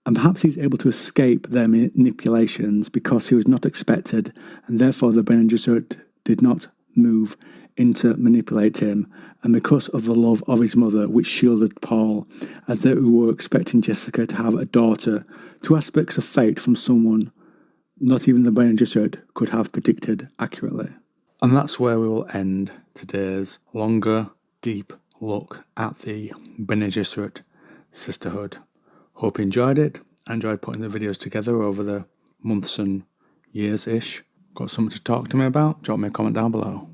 and perhaps he's able to escape their manipulations because he was not expected, and therefore the Bene Gesserit did not move in to manipulate him, and because of the love of his mother which shielded Paul, as they were expecting Jessica to have a daughter, two aspects of fate from someone not even the Bene Gesserit could have predicted accurately. And that's where we will end today's longer, deep look at the Bene Gesserit Sisterhood. Hope you enjoyed it. I enjoyed putting the videos together over the months and years-ish. Got something to talk to me about? Drop me a comment down below.